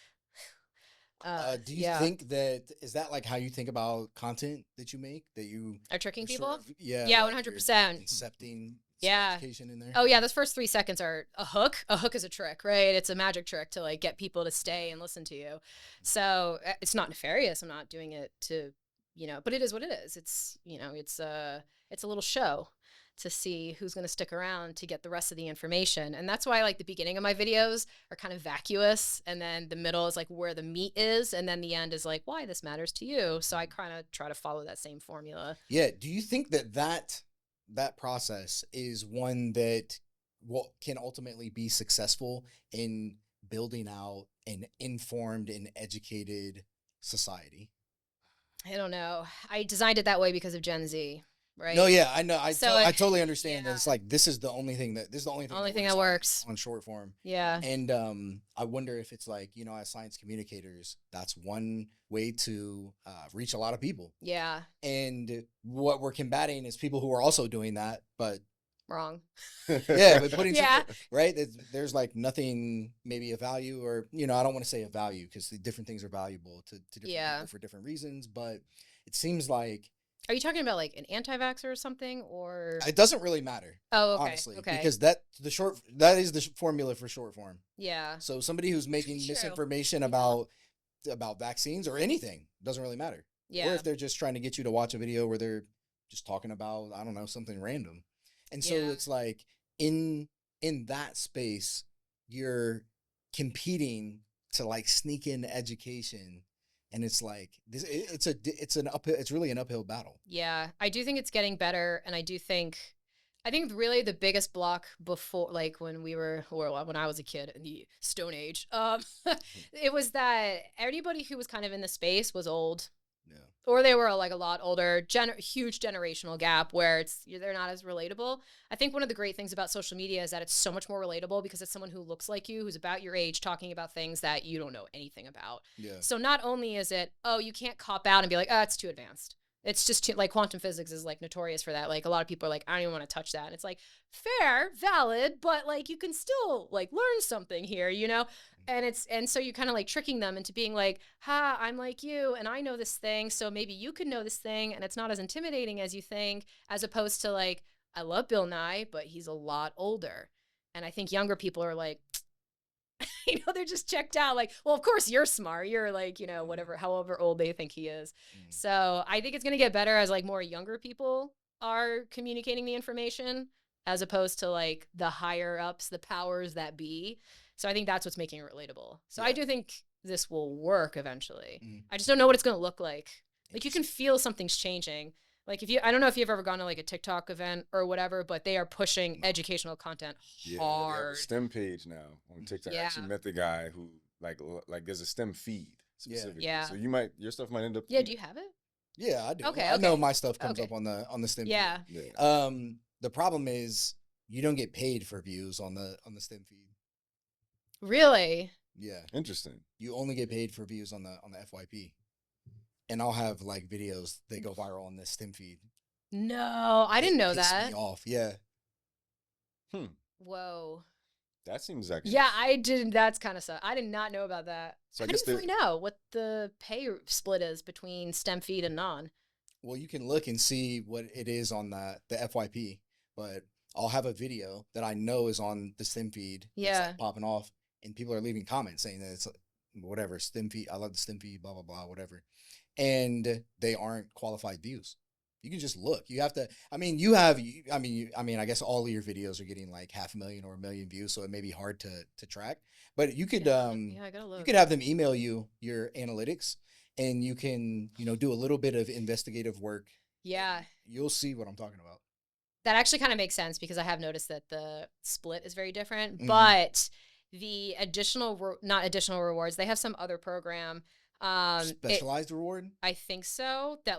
Do you think is that like how you think about content that you make, that you are tricking people? Sort of, yeah, yeah, like 100%. Incepting Yeah. education in there. Oh yeah, those first 3 seconds are a hook. A hook is a trick, right? It's a magic trick to like get people to stay and listen to you. So it's not nefarious. I'm not doing it to, but it is what it is. It's, it's a little show to see who's going to stick around to get the rest of the information. And that's why like the beginning of my videos are kind of vacuous, and then the middle is like where the meat is, and then the end is like why this matters to you. So I kind of try to follow that same formula. Yeah. Do you think that process is one that can ultimately be successful in building out an informed and educated society? I don't know. I designed it that way because of Gen Z. Right. No, yeah, I know. I totally understand yeah. that. It's like this is the only thing that works on short form. Yeah. And I wonder if it's like, as science communicators, that's one way to reach a lot of people. Yeah. And what we're combating is people who are also doing that, but wrong. Yeah, but putting right. There's like nothing, maybe a value, or I don't want to say a value because the different things are valuable to different people for different reasons. But it seems like. Are you talking about like an anti-vaxxer or something, or? It doesn't really matter. Oh, okay. Honestly, because that is the formula for short form. Yeah. So somebody who's making misinformation about vaccines or anything doesn't really matter. Yeah. Or if they're just trying to get you to watch a video where they're just talking about, I don't know, something random. And so it's like in that space, you're competing to like sneak in education. And it's like it's really an uphill battle. Yeah, I do think it's getting better, and I think really the biggest block before, like when I was a kid in the Stone Age, it was that anybody who was kind of in the space was old, or they were like a lot older. Huge generational gap where they're not as relatable. I think one of the great things about social media is that it's so much more relatable because it's someone who looks like you, who's about your age, talking about things that you don't know anything about. Yeah. So not only is it, you can't cop out and be like, it's too advanced. It's just too, like quantum physics is like notorious for that. Like a lot of people are like, I don't even want to touch that. And it's like fair, valid, but like you can still like learn something here, And so you're kind of like tricking them into being like, I'm like you and I know this thing, so maybe you could know this thing, and it's not as intimidating as you think, as opposed to like, I love Bill Nye, but he's a lot older. And I think younger people are like, they're just checked out. Like, well, of course you're smart. You're like, whatever, however old they think he is. So I think it's going to get better as like more younger people are communicating the information, as opposed to like the higher ups, the powers that be. So I think that's what's making it relatable. So I do think this will work eventually. I just don't know what it's going to look like. Like you can feel something's changing. Like I don't know if you've ever gone to like a TikTok event or whatever, but they are pushing educational content hard. They have a STEM page now on TikTok. I actually met the guy who like there's a STEM feed specifically. Yeah. So your stuff might end up. Yeah. Do you have it? Yeah, I do. Okay. I know my stuff comes up on the STEM feed. Yeah. The problem is you don't get paid for views on the STEM feed. Really? Yeah. Interesting. You only get paid for views on the FYP. And I'll have like videos that go viral on this STEM feed. No, I didn't know that. Me off, yeah. Whoa. That seems actually. Yeah, I didn't. That's kind of stuff. I did not know about that. So how do you find out what the pay split is between STEM feed and non? Well, you can look and see what it is on the FYP, but I'll have a video that I know is on the STEM feed. Yeah. Like popping off, and people are leaving comments saying that it's whatever STEM feed. I love the STEM feed. Blah blah blah. Whatever. And they aren't qualified views. You can just look. You have to. I mean, I guess all of your videos are getting like 500,000 or 1 million views, so it may be hard to track. But you could, I gotta look. You could have them email you your analytics, and you can, do a little bit of investigative work. Yeah, you'll see what I'm talking about. That actually kind of makes sense because I have noticed that the split is very different, but the not additional rewards, they have some other program. Specialized reward? I think so. That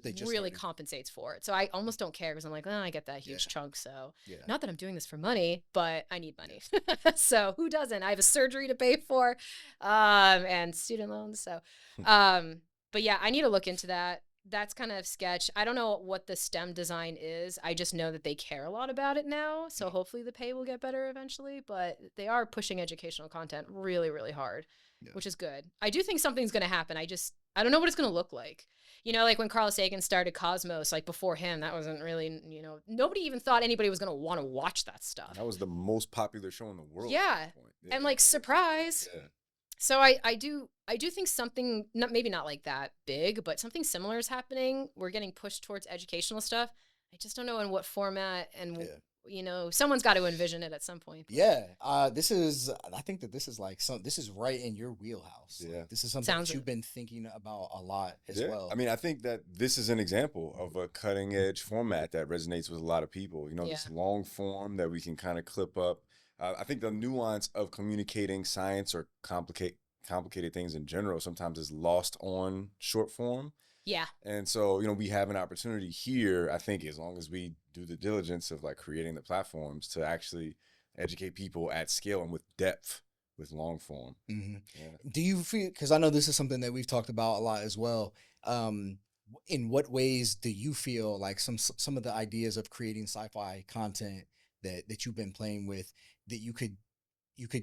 they just really started. Compensates for it. So I almost don't care because I'm like, I get that huge chunk. So not that I'm doing this for money, but I need money. So who doesn't? I have a surgery to pay for, and student loans. So, but yeah, I need to look into that. that's kind of sketch. I don't know what the STEM design is. I just know that they care a lot about it now. So hopefully the pay will get better eventually. But they are pushing educational content really, really hard, which is good. I do think something's going to happen. I don't know what it's going to look like. You know, like when Carl Sagan started Cosmos, like before him, that wasn't really, you know, nobody even thought anybody was going to want to watch that stuff. That was the most popular show in the world. Yeah. At that point. And like, surprise. Yeah. So I do think something, maybe not like that big, but something similar is happening. We're getting pushed towards educational stuff. I just don't know in what format, and you know, someone's got to envision it at some point. Yeah, I think that this is right in your wheelhouse. Yeah, this is something that you've been thinking about a lot as well. I mean, I think that this is an example of a cutting edge format that resonates with a lot of people. You know, this long form that we can kind of clip up. I think the nuance of communicating science or complicated things in general sometimes is lost on short form. Yeah. And so, you know, we have an opportunity here, I think, as long as we do the diligence of like creating the platforms to actually educate people at scale and with depth with long form. Mm-hmm. Yeah. Do you feel, because I know this is something that we've talked about a lot as well, in what ways do you feel like some of the ideas of creating sci-fi content that you've been playing with, that you could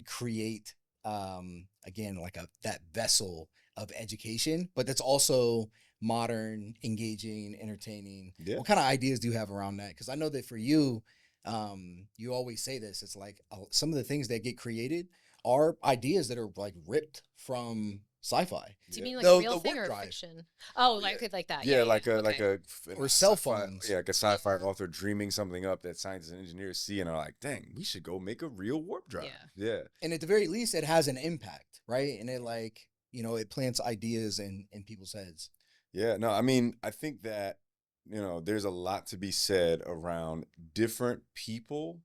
create again, like that vessel of education, but that's also modern, engaging, entertaining? What kind of ideas do you have around that? Because I know that for you, you always say this, it's like some of the things that get created are ideas that are like ripped from sci-fi. Do you mean like a real thing or fiction? Oh, like that. Yeah, like a or cell phones. Yeah, like a sci-fi author dreaming something up that scientists and engineers see and are like, dang, we should go make a real warp drive. Yeah. And at the very least, it has an impact, right? And it, like, you know, it plants ideas in people's heads. Yeah, no, I mean, I think that, you know, there's a lot to be said around different people.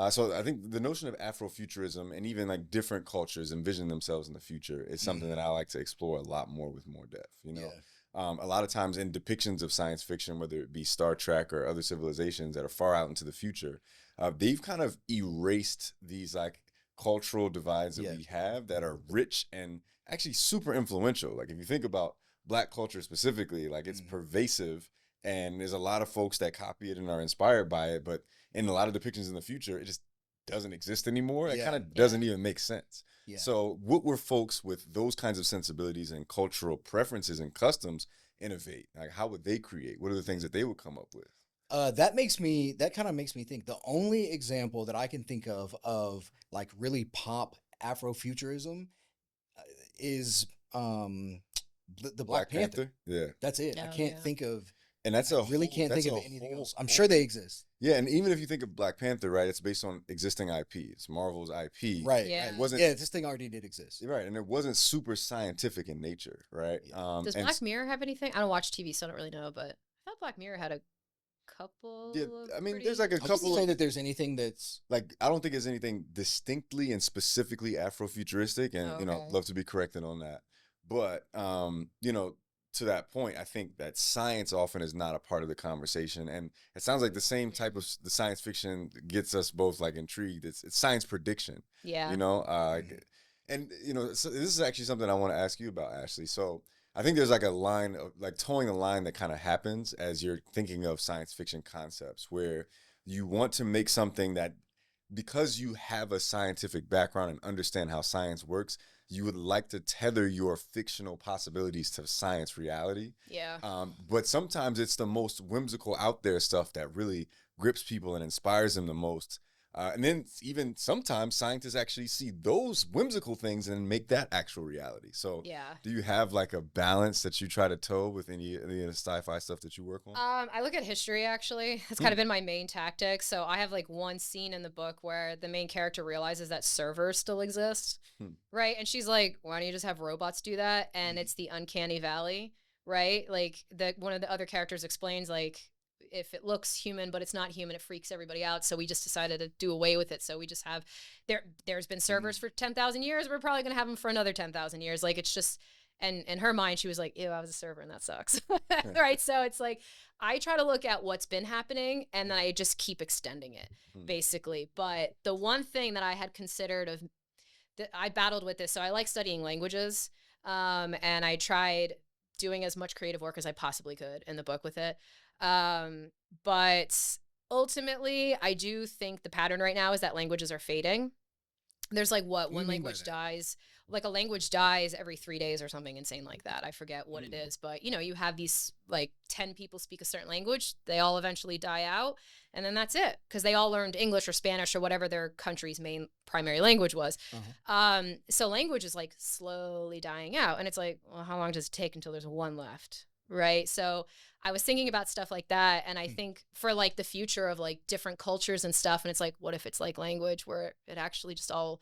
So I think the notion of Afrofuturism and even like different cultures envision themselves in the future is something that I like to explore a lot more with more depth, you know. A lot of times in depictions of science fiction, whether it be Star Trek or other civilizations that are far out into the future, they've kind of erased these like cultural divides that we have that are rich and actually super influential. Like if you think about Black culture specifically, like it's pervasive, and there's a lot of folks that copy it and are inspired by it, but in a lot of depictions in the future, it just doesn't exist anymore. It kind of doesn't even make sense. So what were folks with those kinds of sensibilities and cultural preferences and customs innovate? Like how would they create? What are the things that they would come up with? That kind of makes me think. The only example that I can think of like really pop Afrofuturism is the Black Panther. Yeah, that's it. I can't think of. And that's I really can't think of anything else. I'm sure they exist. Yeah, and even if you think of Black Panther, right, it's based on existing IP. It's Marvel's IP. Right. Yeah. It wasn't. Yeah, this thing already did exist. Right, and it wasn't super scientific in nature, right? Does Black Mirror have anything? I don't watch TV, so I don't really know, but I thought Black Mirror had a couple. Yeah, I mean, there's like a couple. Say that there's anything that's like, I don't think there's anything distinctly and specifically Afrofuturistic, and you know, love to be corrected on that. But you know, to that point, I think that science often is not a part of the conversation, and it sounds like the same type of the science fiction gets us both like intrigued. It's science prediction, you know, and you know, so this is actually something I want to ask you about, Ashley. So I think there's like a line of like towing a line that kind of happens as you're thinking of science fiction concepts, where you want to make something that, because you have a scientific background and understand how science works, you would like to tether your fictional possibilities to science reality. Yeah. But sometimes it's the most whimsical out there stuff that really grips people and inspires them the most. And then even sometimes scientists actually see those whimsical things and make that actual reality. So do you have like a balance that you try to toe with any of the sci-fi stuff that you work on? I look at history, actually. It's kind of been my main tactic. So I have like one scene in the book where the main character realizes that servers still exist, right? And she's like, why don't you just have robots do that? And it's the uncanny valley, right? Like one of the other characters explains, like, if it looks human but it's not human, it freaks everybody out, so we just decided to do away with it. So we just have there's been servers for 10,000 years, we're probably gonna have them for another 10,000 years. Like, it's just, and in her mind she was like, ew, I was a server and that sucks. Right? So it's like I try to look at what's been happening and then I just keep extending it, basically. But the one thing that I had considered that I battled with this, so I like studying languages, and I tried doing as much creative work as I possibly could in the book with it. But ultimately, I do think the pattern right now is that languages are fading. There's like What do one you mean by language that? dies, like a language dies every 3 days or something insane like that. I forget what it is, but you know, you have these like 10 people speak a certain language, they all eventually die out, and then that's it because they all learned English or Spanish or whatever their country's main primary language was. So language is like slowly dying out, and it's like, well, how long does it take until there's one left? Right. So I was thinking about stuff like that. And I think for like the future of like different cultures and stuff, and it's like, what if it's like language where it actually just all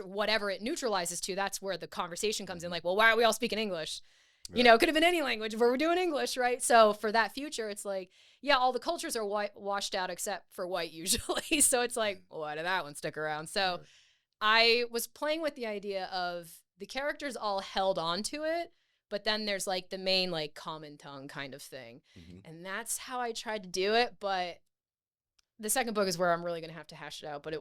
whatever it neutralizes to, that's where the conversation comes in. Like, well, why are we all speaking English? Right. You know, it could have been any language where we're doing English, right? So for that future, it's like, yeah, all the cultures are washed out except for white usually. So it's like, well, why did that one stick around? So I was playing with the idea of the characters all held on to it, but then there's like the main like common tongue kind of thing. And that's how I tried to do it. But the second book is where I'm really going to have to hash it out. But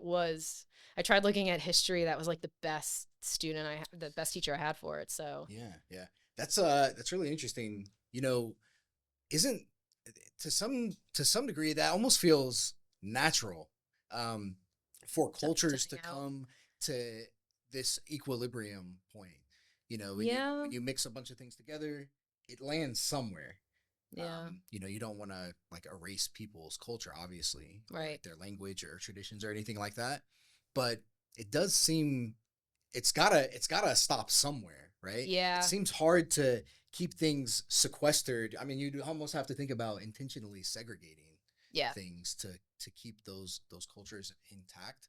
I tried looking at history. That was like the best the best teacher I had for it. So yeah. That's really interesting. You know, isn't to some degree that almost feels natural for cultures to come to this equilibrium point. You know, when you mix a bunch of things together, it lands somewhere. Yeah. You know, you don't want to like erase people's culture, obviously, right? Like their language or traditions or anything like that. But it does seem it's gotta stop somewhere, right? Yeah. It seems hard to keep things sequestered. I mean, you almost have to think about intentionally segregating things to keep those cultures intact.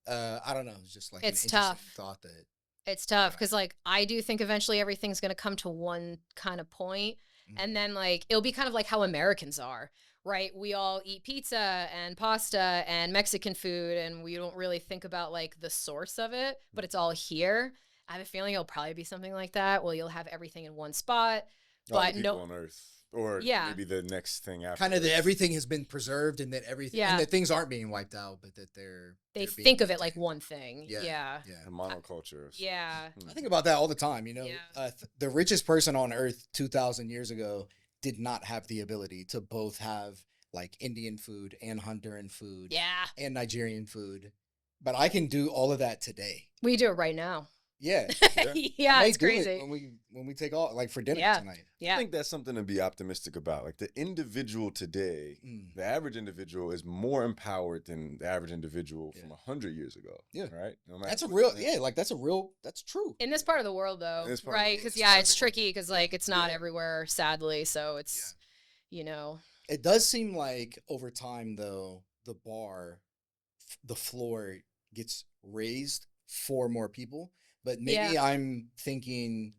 I don't know. It's just like it's an tough interesting thought that. It's tough because, like, I do think eventually everything's going to come to one kind of point, and then, like, it'll be kind of like how Americans are, right? We all eat pizza and pasta and Mexican food, and we don't really think about, like, the source of it, but it's all here. I have a feeling it'll probably be something like that. Well, you'll have everything in one spot, but people on Earth. Or maybe the next thing after. Kind of that everything has been preserved and that everything and that things aren't being wiped out, but that they think of it like one thing. Yeah. A monoculture. Yeah. I think about that all the time. You know, the richest person on Earth 2,000 years ago did not have the ability to both have like Indian food and Honduran food, and Nigerian food. But I can do all of that today. We do it right now. Yeah, it's crazy. When we take all like for dinner tonight. I think that's something to be optimistic about. Like the individual today, the average individual is more empowered than the average individual from 100 years ago. Yeah, right. That's a real. That's true. In this part of the world, though, right? Because it's tricky because like it's not everywhere, sadly. So it's, you know, it does seem like over time though the floor gets raised for more people. But maybe I'm thinking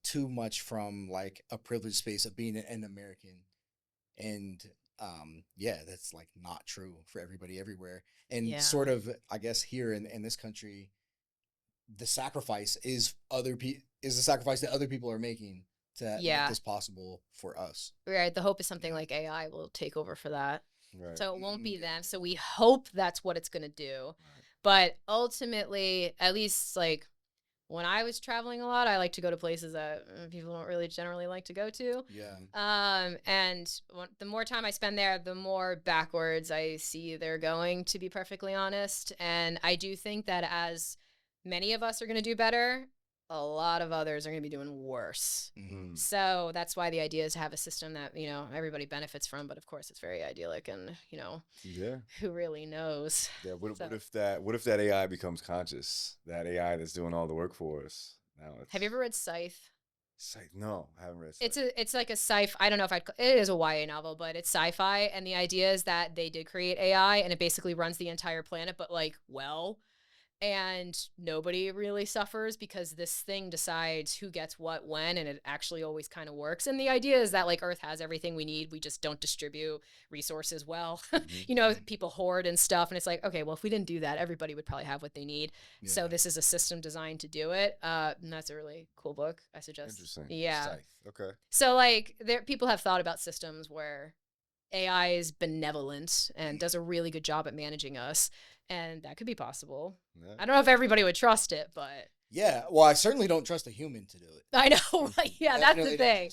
too much from like a privileged space of being an American. And that's like not true for everybody everywhere. And sort of, I guess here in this country, the sacrifice is the sacrifice that other people are making to make this possible for us. Right. The hope is something like AI will take over for that. Right. So it won't be them. So we hope that's what it's going to do. Right. But ultimately, at least like when I was traveling a lot, I like to go to places that people don't really generally like to go to. Yeah. And the more time I spend there, the more backwards I see they're going, to be perfectly honest. And I do think that as many of us are going to do better, a lot of others are going to be doing worse. Mm-hmm. So that's why the idea is to have a system that, you know, everybody benefits from. But of course, it's very idyllic, and you know, who really knows? Yeah. What if that AI becomes conscious? That AI that's doing all the work for us. Have you ever read Scythe? No, I haven't read Scythe. It's like a sci-fi. I don't know if it is a YA novel, but it's sci-fi, and the idea is that they did create AI, and it basically runs the entire planet, but like and nobody really suffers because this thing decides who gets what when, and it actually always kind of works. And the idea is that like Earth has everything we need, we just don't distribute resources well. You know, people hoard and stuff, and it's like, okay, well, if we didn't do that, everybody would probably have what they need. So this is a system designed to do it, and that's a really cool book, I suggest. Interesting. Yeah. Okay. So like people have thought about systems where AI is benevolent and does a really good job at managing us, and that could be possible. I don't know if everybody would trust it, but Yeah, well, I certainly don't trust a human to do it. I know, right? Yeah, that's the thing.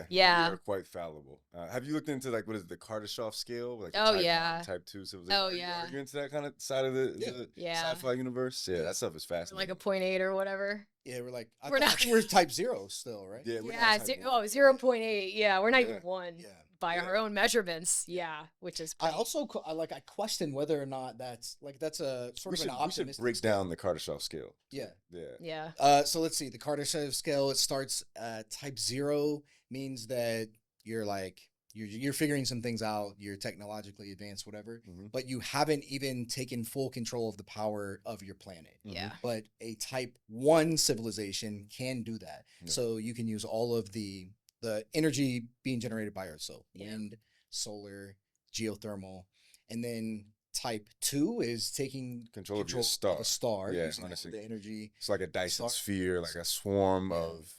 Yeah. You're quite fallible. Have you looked into like what is the Kardashev scale? Like Oh, type yeah. 1, type 2 civilization. Oh, yeah. Are you into that kind of side of the sci-fi universe? Yeah, that stuff is fascinating. Like a 0.8 or whatever. Yeah, we're like, We're not- I think we're type 0 still, right? Yeah, Yeah, 0.8. Yeah, we're not even 1 Yeah. by our own measurements. Yeah, which is I pretty- also I question whether or not that's a sort of an we optimistic should break scale. down the Kardashev scale. Yeah. Yeah. So let's see. The Kardashev scale, it starts type 0 means that you're like you're figuring some things out, you're technologically advanced, whatever, but you haven't even taken full control of the power of your planet. Yeah. But a type 1 civilization can do that. Yeah. So you can use all of the energy being generated by Earth. So wind, solar, geothermal, and then type 2 is taking control of a star. Yeah, using the energy. It's like a Dyson sphere, like a swarm of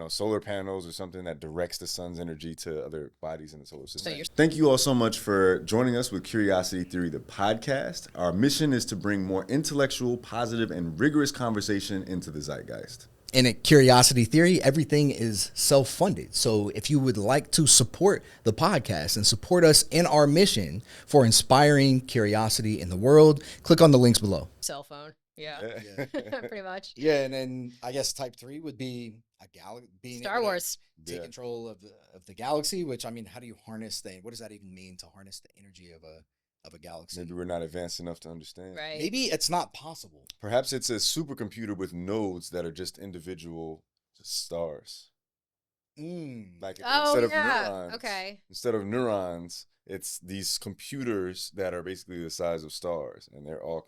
solar panels or something that directs the sun's energy to other bodies in the solar system. Thank you all so much for joining us with Curiosity Theory, the podcast. Our mission is to bring more intellectual, positive, and rigorous conversation into the zeitgeist. And at Curiosity Theory, everything is self-funded. So if you would like to support the podcast and support us in our mission for inspiring curiosity in the world, click on the links below. Cell phone. Yeah. Pretty much. Yeah, and then I guess type 3 would be a being Star Wars. Take control of the galaxy, which, I mean, how do you harness what does that even mean, to harness the energy of a galaxy? Maybe we're not advanced enough to understand. Right. Maybe it's not possible. Perhaps it's a supercomputer with nodes that are just individual stars. Like instead of neurons. Okay. Instead of neurons, it's these computers that are basically the size of stars, and they're all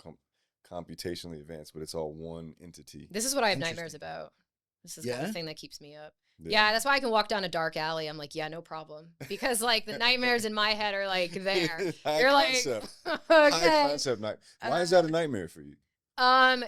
computationally advanced, but it's all one entity. This is what I have nightmares about. This is kind of the thing that keeps me up. Yeah, that's why I can walk down a dark alley. I'm like, yeah, no problem. Because like the nightmares in my head are like there. You're like, okay. High concept night. Why is that a nightmare for you?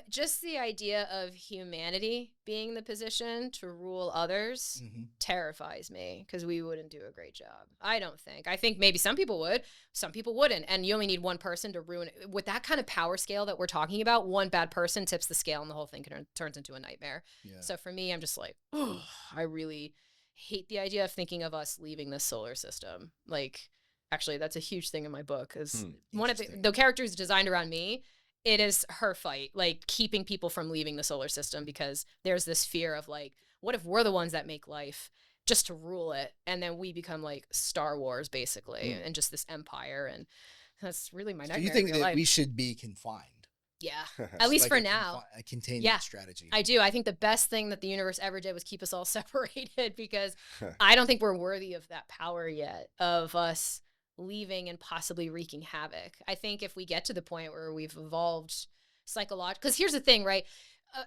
Just the idea of humanity being the position to rule others terrifies me, because we wouldn't do a great job. I don't think. I think maybe some people would, some people wouldn't, and you only need one person to ruin it. With that kind of power scale that we're talking about, one bad person tips the scale and the whole thing turns into a nightmare. Yeah. So for me, I'm just like, oh, I really hate the idea of thinking of us leaving this solar system. Like, actually, that's a huge thing in my book. Is one of the characters designed around me. It is her fight, like keeping people from leaving the solar system, because there's this fear of like, what if we're the ones that make life just to rule it, and then we become like Star Wars basically, and just this empire, and that's really my nightmare. So you think that we should be confined? Yeah, at least for now. A containment strategy. I do. I think the best thing that the universe ever did was keep us all separated, because I don't think we're worthy of that power yet, of us leaving and possibly wreaking havoc. I think if we get to the point where we've evolved psychologically, because here's the thing, right?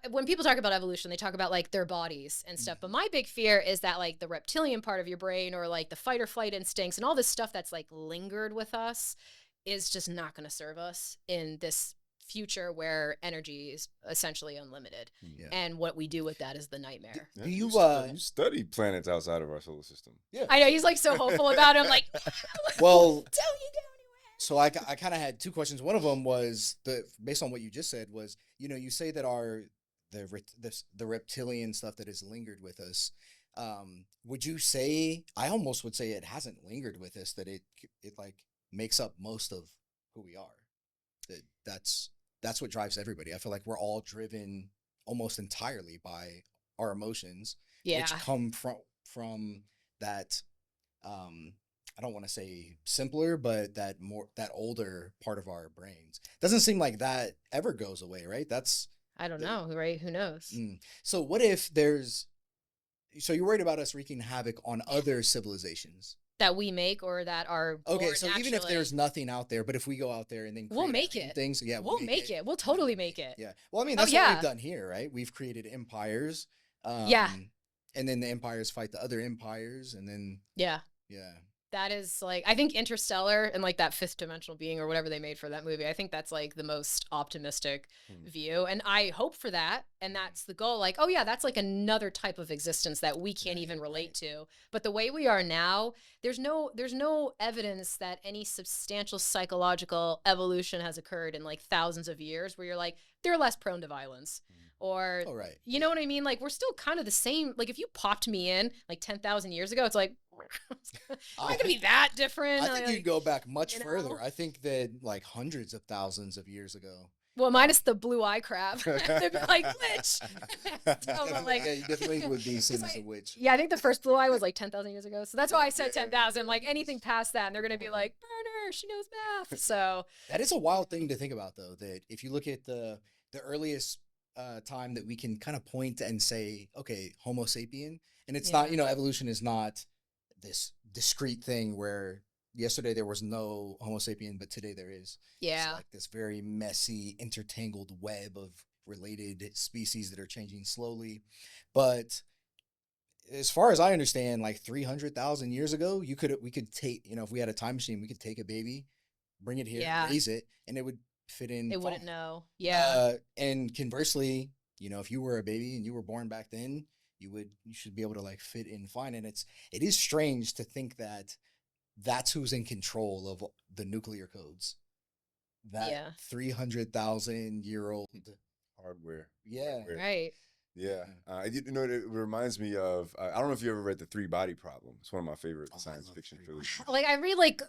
When people talk about evolution, they talk about like their bodies and stuff. But my big fear is that like the reptilian part of your brain, or like the fight or flight instincts and all this stuff that's like lingered with us, is just not going to serve us in this future where energy is essentially unlimited. And what we do with that is the nightmare. Do you study planets outside of our solar system? Yeah, I know, he's like so hopeful about it. I'm like, well, don't you go anywhere. So I kind of had two questions. One of them was based on what you just said was, you say that the reptilian stuff that has lingered with us. Would you say, I almost would say it hasn't lingered with us, that it like makes up most of who we are? That's what drives everybody. I feel like we're all driven almost entirely by our emotions, which come from that. I don't want to say simpler, but that older part of our brains. Doesn't seem like that ever goes away, right? I don't know, right? Who knows? So what if so you're worried about us wreaking havoc on other civilizations that we make, or that are okay? So even if there's nothing out there, but if we go out there and then we'll make it things, we'll make it. We'll totally make it. Yeah. Well, I mean, that's what we've done here, right? We've created empires. And then the empires fight the other empires, and then yeah. That is like, I think Interstellar and like that fifth dimensional being or whatever they made for that movie, I think that's like the most optimistic view. And I hope for that. And that's the goal. Like, oh yeah, that's like another type of existence that we can't even relate to. But the way we are now, there's no evidence that any substantial psychological evolution has occurred in like thousands of years where you're like, they're less prone to violence. or, Oh, right. you know what I mean? Like, we're still kind of the same. Like, if you popped me in like 10,000 years ago, it's like, I'm not going to be that different. I think like, you'd go back much you know? further. I think that like hundreds of thousands of years ago. Well, minus the blue eye crab. They'd be like, witch. So, but, like, Yeah, you definitely would be seen as a witch. yeah, I think the first blue eye was like 10,000 years ago. So that's why I said 10,000. Like, anything past that, and they're going to be like, burn her, she knows math. So That is a wild thing to think about, though, that if you look at the earliest time that we can kind of point and say, okay, Homo sapien, and it's not, evolution is not this discrete thing where yesterday there was no Homo sapien, but today there is. yeah. It's like this very messy, intertangled web of related species that are changing slowly. But as far as I understand, like 300,000 years ago, we could take, if we had a time machine, we could take a baby, bring it here, raise it, and it would fit in. It wouldn't know. Yeah. And conversely, if you were a baby and you were born back then, you should be able to like fit in fine. And it is strange to think that that's who's in control of the nuclear codes. That 300,000-year-old hardware. Yeah. Hardware. Right. Yeah. It reminds me of, I don't know if you ever read The Three Body Problem. It's one of my favorite science fiction trilogies. Like, I read like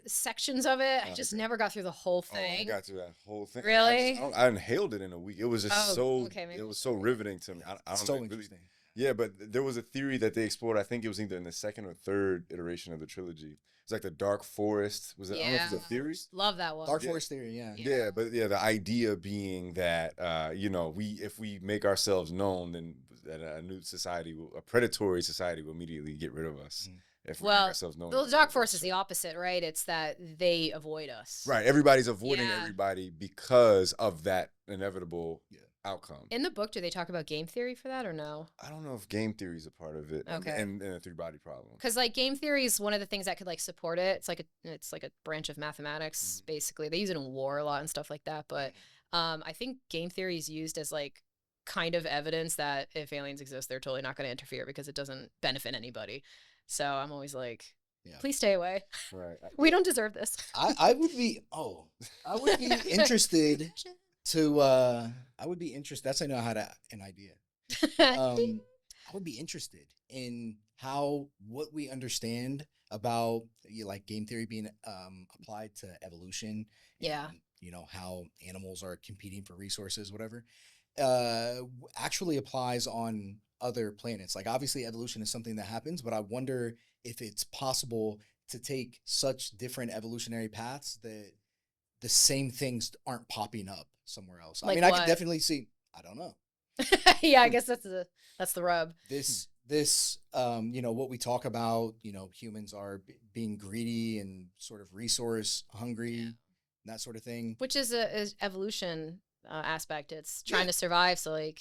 sections of it. I just never got through the whole thing. I got through that whole thing. Really? I inhaled it in a week. It was just it was so riveting to me. I don't know. Interesting. Yeah, but there was a theory that they explored. I think it was either in the second or third iteration of the trilogy. It's like the Dark Forest. Was it? I don't know if it's a theory. Love that one. Dark Forest theory. Yeah. Yeah, but the idea being that if we make ourselves known, then that a new society, a predatory society, will immediately get rid of us. If we make ourselves known. The Dark Forest is the opposite, right? It's that they avoid us. Right. Everybody's avoiding everybody because of that inevitable outcome. In the book, do they talk about game theory for that or no? I don't know if game theory is a part of it. Okay. And a three-body problem. Because like game theory is one of the things that could like support it. It's like a branch of mathematics, basically. They use it in war a lot and stuff like that. But I think game theory is used as like kind of evidence that if aliens exist, they're totally not going to interfere because it doesn't benefit anybody. So I'm always like, please stay away. Right. We don't deserve this. I would be interested to I would be interested. That's how I know how to an idea. I would be interested in what we understand about like game theory being applied to evolution. Yeah. And, how animals are competing for resources, whatever. Actually applies on other planets. Like obviously evolution is something that happens, but I wonder if it's possible to take such different evolutionary paths that the same things aren't popping up somewhere else. Like I mean, what? I could definitely see. I don't know. Yeah, I guess that's the rub. This what we talk about. Humans are being greedy and sort of resource hungry, and that sort of thing. Which is a evolution aspect. It's trying to survive. So like,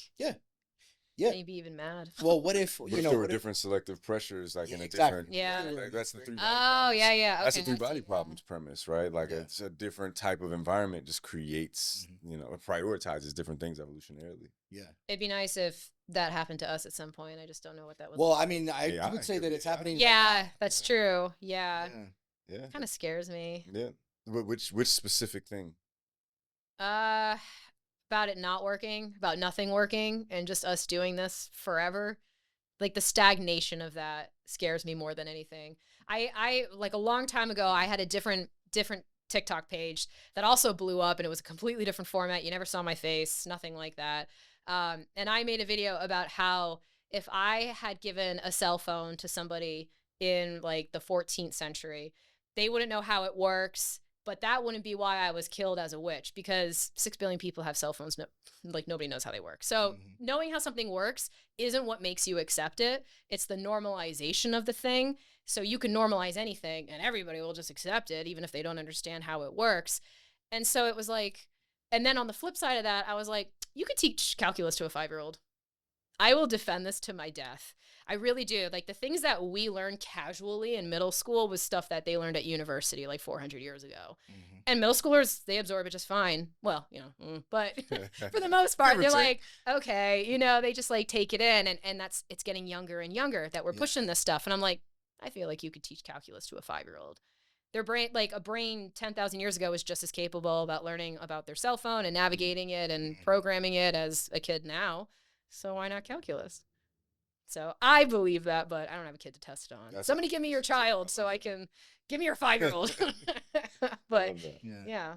maybe even mad. Well, what if there were different selective pressures, like in a different like that's the three. Okay, that's the three-body problems premise, right? Like it's a different type of environment just creates, it prioritizes different things evolutionarily. Yeah, it'd be nice if that happened to us at some point. I just don't know what that was. Well, I mean, I would say that it's happening. Yeah, that's true. Yeah. Kind of scares me. Yeah. Which specific thing? About it not working, about nothing working, and just us doing this forever. Like the stagnation of that scares me more than anything. I like a long time ago, I had a different TikTok page that also blew up, and it was a completely different format. You never saw my face, nothing like that. And I made a video about how if I had given a cell phone to somebody in like the 14th century, they wouldn't know how it works. But that wouldn't be why I was killed as a witch, because 6 billion people have cell phones. Nobody knows how they work. So knowing how something works isn't what makes you accept it. It's the normalization of the thing. So you can normalize anything and everybody will just accept it, even if they don't understand how it works. And so it was like, and then on the flip side of that, I was like, you could teach calculus to a 5-year-old. I will defend this to my death. I really do. Like the things that we learned casually in middle school was stuff that they learned at university like 400 years ago. And middle schoolers, they absorb it just fine. Well, but for the most part, they're like, okay, they just like take it in. And it's getting younger and younger that we're pushing this stuff. And I'm like, I feel like you could teach calculus to a 5-year-old. Their brain, like a brain 10,000 years ago, was just as capable about learning about their cell phone and navigating it and programming it as a kid now. So why not calculus? So I believe that, but I don't have a kid to test it on. Somebody give me your child so I can give me your 5-year-old. But yeah.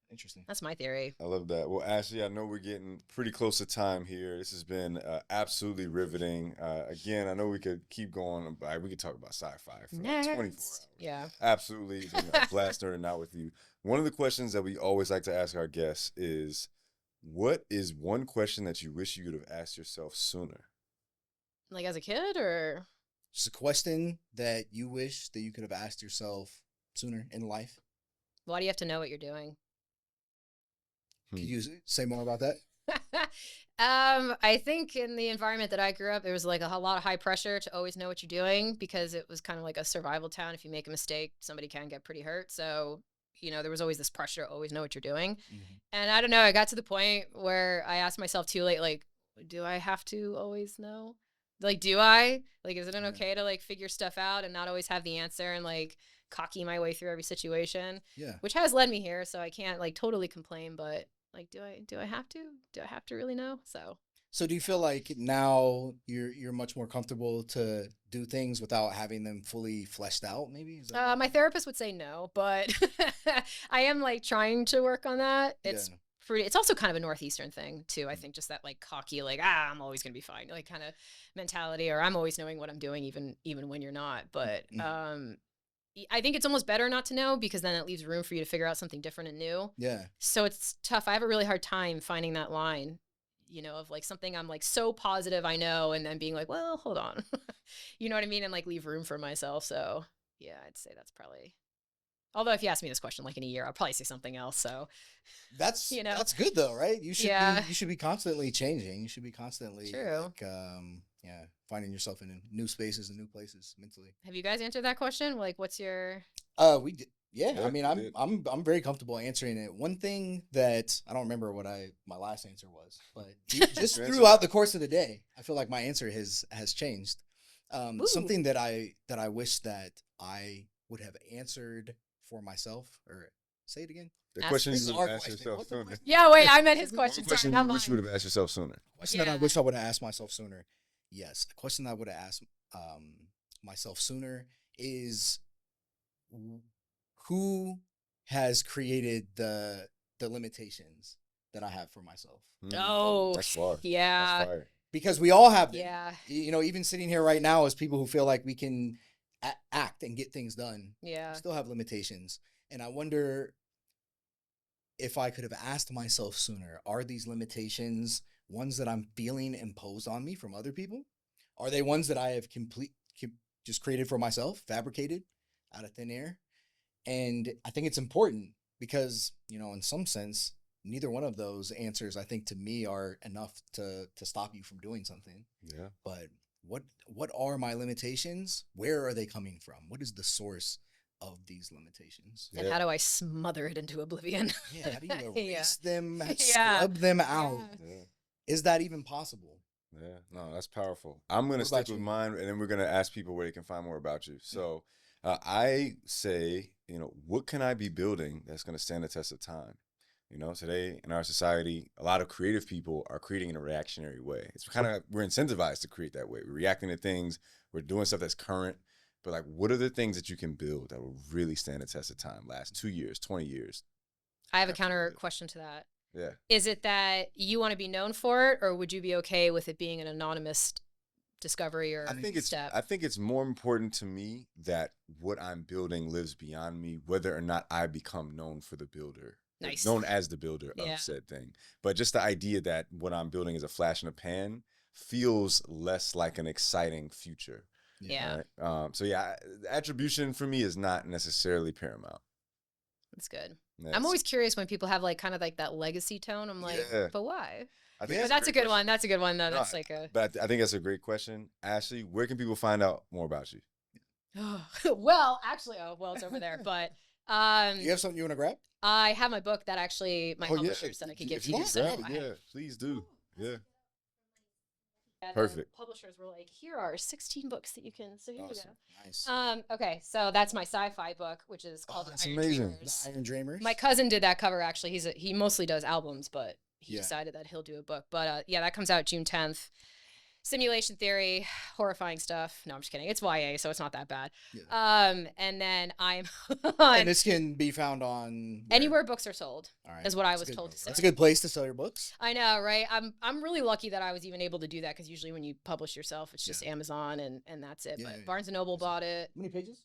Interesting. That's my theory. I love that. Well, Ashley, I know we're getting pretty close to time here. This has been absolutely riveting. Again, I know we could keep going. We could talk about sci-fi for like 24 hours. Yeah. Absolutely. It's been a blast nerding out with you. One of the questions that we always like to ask our guests is, what is one question that you wish you could have asked yourself sooner? Like as a kid, or? Just a question that you wish that you could have asked yourself sooner in life. Why do you have to know what you're doing? Could you say more about that? I think in the environment that I grew up, there was like a lot of high pressure to always know what you're doing, because it was kind of like a survival town. If you make a mistake, somebody can get pretty hurt. So, there was always this pressure to always know what you're doing. Mm-hmm. And I don't know, I got to the point where I asked myself too late, like, do I have to always know? Like, do I? Like, is it okay to like figure stuff out and not always have the answer and like cocky my way through every situation? Yeah. Which has led me here, so I can't like totally complain, but like, do I have to? Do I have to really know? So do you feel like now you're much more comfortable to do things without having them fully fleshed out? Maybe my therapist would say no, but I am like trying to work on that. It's also kind of a Northeastern thing too. I think just that like cocky, like, I'm always gonna be fine, like kind of mentality, or I'm always knowing what I'm doing, even when you're not. But I think it's almost better not to know, because then it leaves room for you to figure out something different and new. Yeah. So it's tough. I have a really hard time finding that line, of like something I'm like so positive I know, and then being like, well, hold on. You know what I mean? And like leave room for myself. So yeah, I'd say that's probably. Although if you ask me this question like in a year, I'll probably say something else. So that's good though, right? You should be constantly changing. You should be constantly like, finding yourself in new spaces and new places mentally. Have you guys answered that question? Like, what's your? We did. Yeah, I mean, I'm very comfortable answering it. One thing that I don't remember what my last answer was, but just throughout the course of the day, I feel like my answer has changed. Something that I wish that I would have answered for myself, or say it again. The question you would have asked yourself sooner. Yeah, wait, I meant his question. The question you wish you would have asked yourself sooner. Question that I wish I would have asked myself sooner. Yes, a question that I would have asked myself sooner is, who has created the limitations that I have for myself? Oh, that's far. Yeah. That's fire. Because we all have them. Yeah. Even sitting here right now as people who feel like we can act and get things done. Yeah. We still have limitations. And I wonder if I could have asked myself sooner, are these limitations ones that I'm feeling imposed on me from other people? Are they ones that I have just created for myself, fabricated out of thin air? And I think it's important because, in some sense, neither one of those answers, I think, to me are enough to stop you from doing something. Yeah. But what are my limitations? Where are they coming from? What is the source of these limitations? And how do I smother it into oblivion? Yeah, how do you erase them, scrub them out? Yeah. Is that even possible? Yeah, no, that's powerful. I'm going to stick with mine, and then we're going to ask people where they can find more about you. So I say, what can I be building that's going to stand the test of time? Today in our society, a lot of creative people are creating in a reactionary way. It's kind of, we're incentivized to create that way. We're reacting to things. We're doing stuff that's current. But like, what are the things that you can build that will really stand the test of time, last 2 years, 20 years? I have a counter question to that. Yeah. Is it that you want to be known for it, or would you be okay with it being an anonymous discovery or step? I think it's more important to me that what I'm building lives beyond me, whether or not I become known for the builder. Nice. Known as the builder of said thing. But just the idea that what I'm building is a flash in the pan feels less like an exciting future. Yeah. Right? Attribution for me is not necessarily paramount. That's good. I'm always curious when people have like kind of like that legacy tone. I'm like, but why? I think that's a good one. That's a good one though. No, that's like a. But I think that's a great question, Ashley. Where can people find out more about you? Well, actually, it's over there. But you have something you want to grab? I have my book that actually my publisher said I could give to you. Yeah, please do. Yeah. Perfect. The publishers were like, here are 16 books that you can. So here Awesome. you Nice. go. Okay, so that's my sci-fi book, which is called that's Iron amazing. Dreamers. The Iron Dreamers. My cousin did that cover actually. He mostly does albums, but he Yeah. decided that he'll do a book. But yeah, that comes out June 10th. Simulation theory, horrifying stuff. No, I'm just kidding. It's YA, so it's not that bad. Yeah. And then I'm on And this can be found on where? anywhere books are sold. All right. Is what I That's was good. told to say. That's a good place to sell your books. I know, right? I'm really lucky that I was even able to do that because usually when you publish yourself, it's just Amazon and that's it. Yeah, But yeah. Barnes and Noble bought it. How many pages?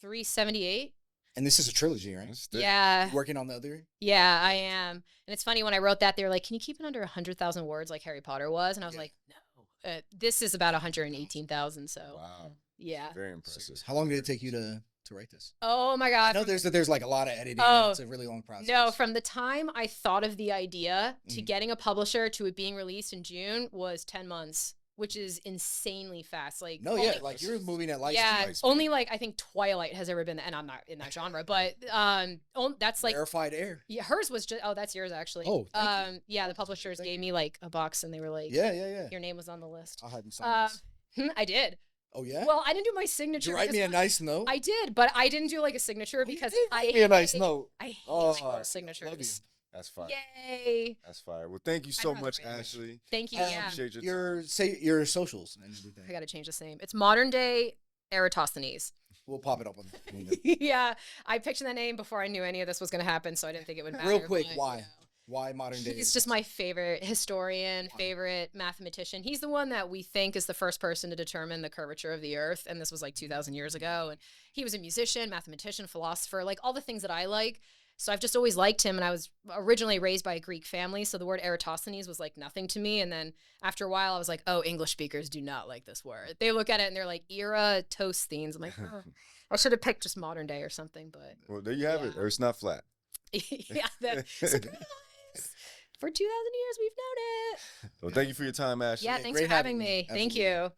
378. And this is a trilogy, right? That's thick. Yeah. You working on the other? Yeah, I am. And it's funny when I wrote that, they were like, "Can you keep it under 100,000 words like Harry Potter was?" And I was like, "No." This is about 118,000. So Wow. yeah. Very impressive. How long did it take you to write this? Oh my I god. know there's like a lot of editing. Oh, It's a really long process. No, from the time I thought of the idea to Mhm. getting a publisher to it being released in June was 10 months, which is insanely fast. Like No, only- yeah, like you're moving at light yeah, speed. only like I think Twilight has ever been, and I'm not in that genre, but that's like Rarefied air. yeah, hers was just that's yours actually. Oh, thank yeah, the publishers gave me like a box and they were like, Yeah. your name was on the list. I'll have you sign this. I did. Oh yeah. Well, I didn't do my Did signature. you write me a because nice note? I did, but I didn't do like a signature you because did I write me a nice hate- note. I hate Oh, like, I love signatures. That's fire. Yay! That's fire. Well, thank you so rather much, write it. Ashley. Thank you. Um, Yeah, Appreciate your time. Your socials and everything. I got to change this name. It's modern day Eratosthenes. We'll pop it up on the Yeah, I picked that name before I knew any of this was going to happen, so I didn't think it would matter. Real quick, but, why? you know. Why modern day? He's just my favorite historian, favorite mathematician. He's the one that we think is the first person to determine the curvature of the earth. And this was like 2,000 years ago. And he was a musician, mathematician, philosopher, like all the things that I like. So I've just always liked him. And I was originally raised by a Greek family. So the word Eratosthenes was like nothing to me. And then after a while, I was like, oh, English speakers do not like this word. They look at it and they're like, Eratosthenes. I'm like, oh, I should have picked just modern day or something. But Well, there you have it. Yeah. Earth's not flat. yeah, surprise! For 2,000 years, we've known it. Well, thank you for your time, Ashley. Yeah, thanks Great for having having you. me. Thank Absolutely. you. Absolutely.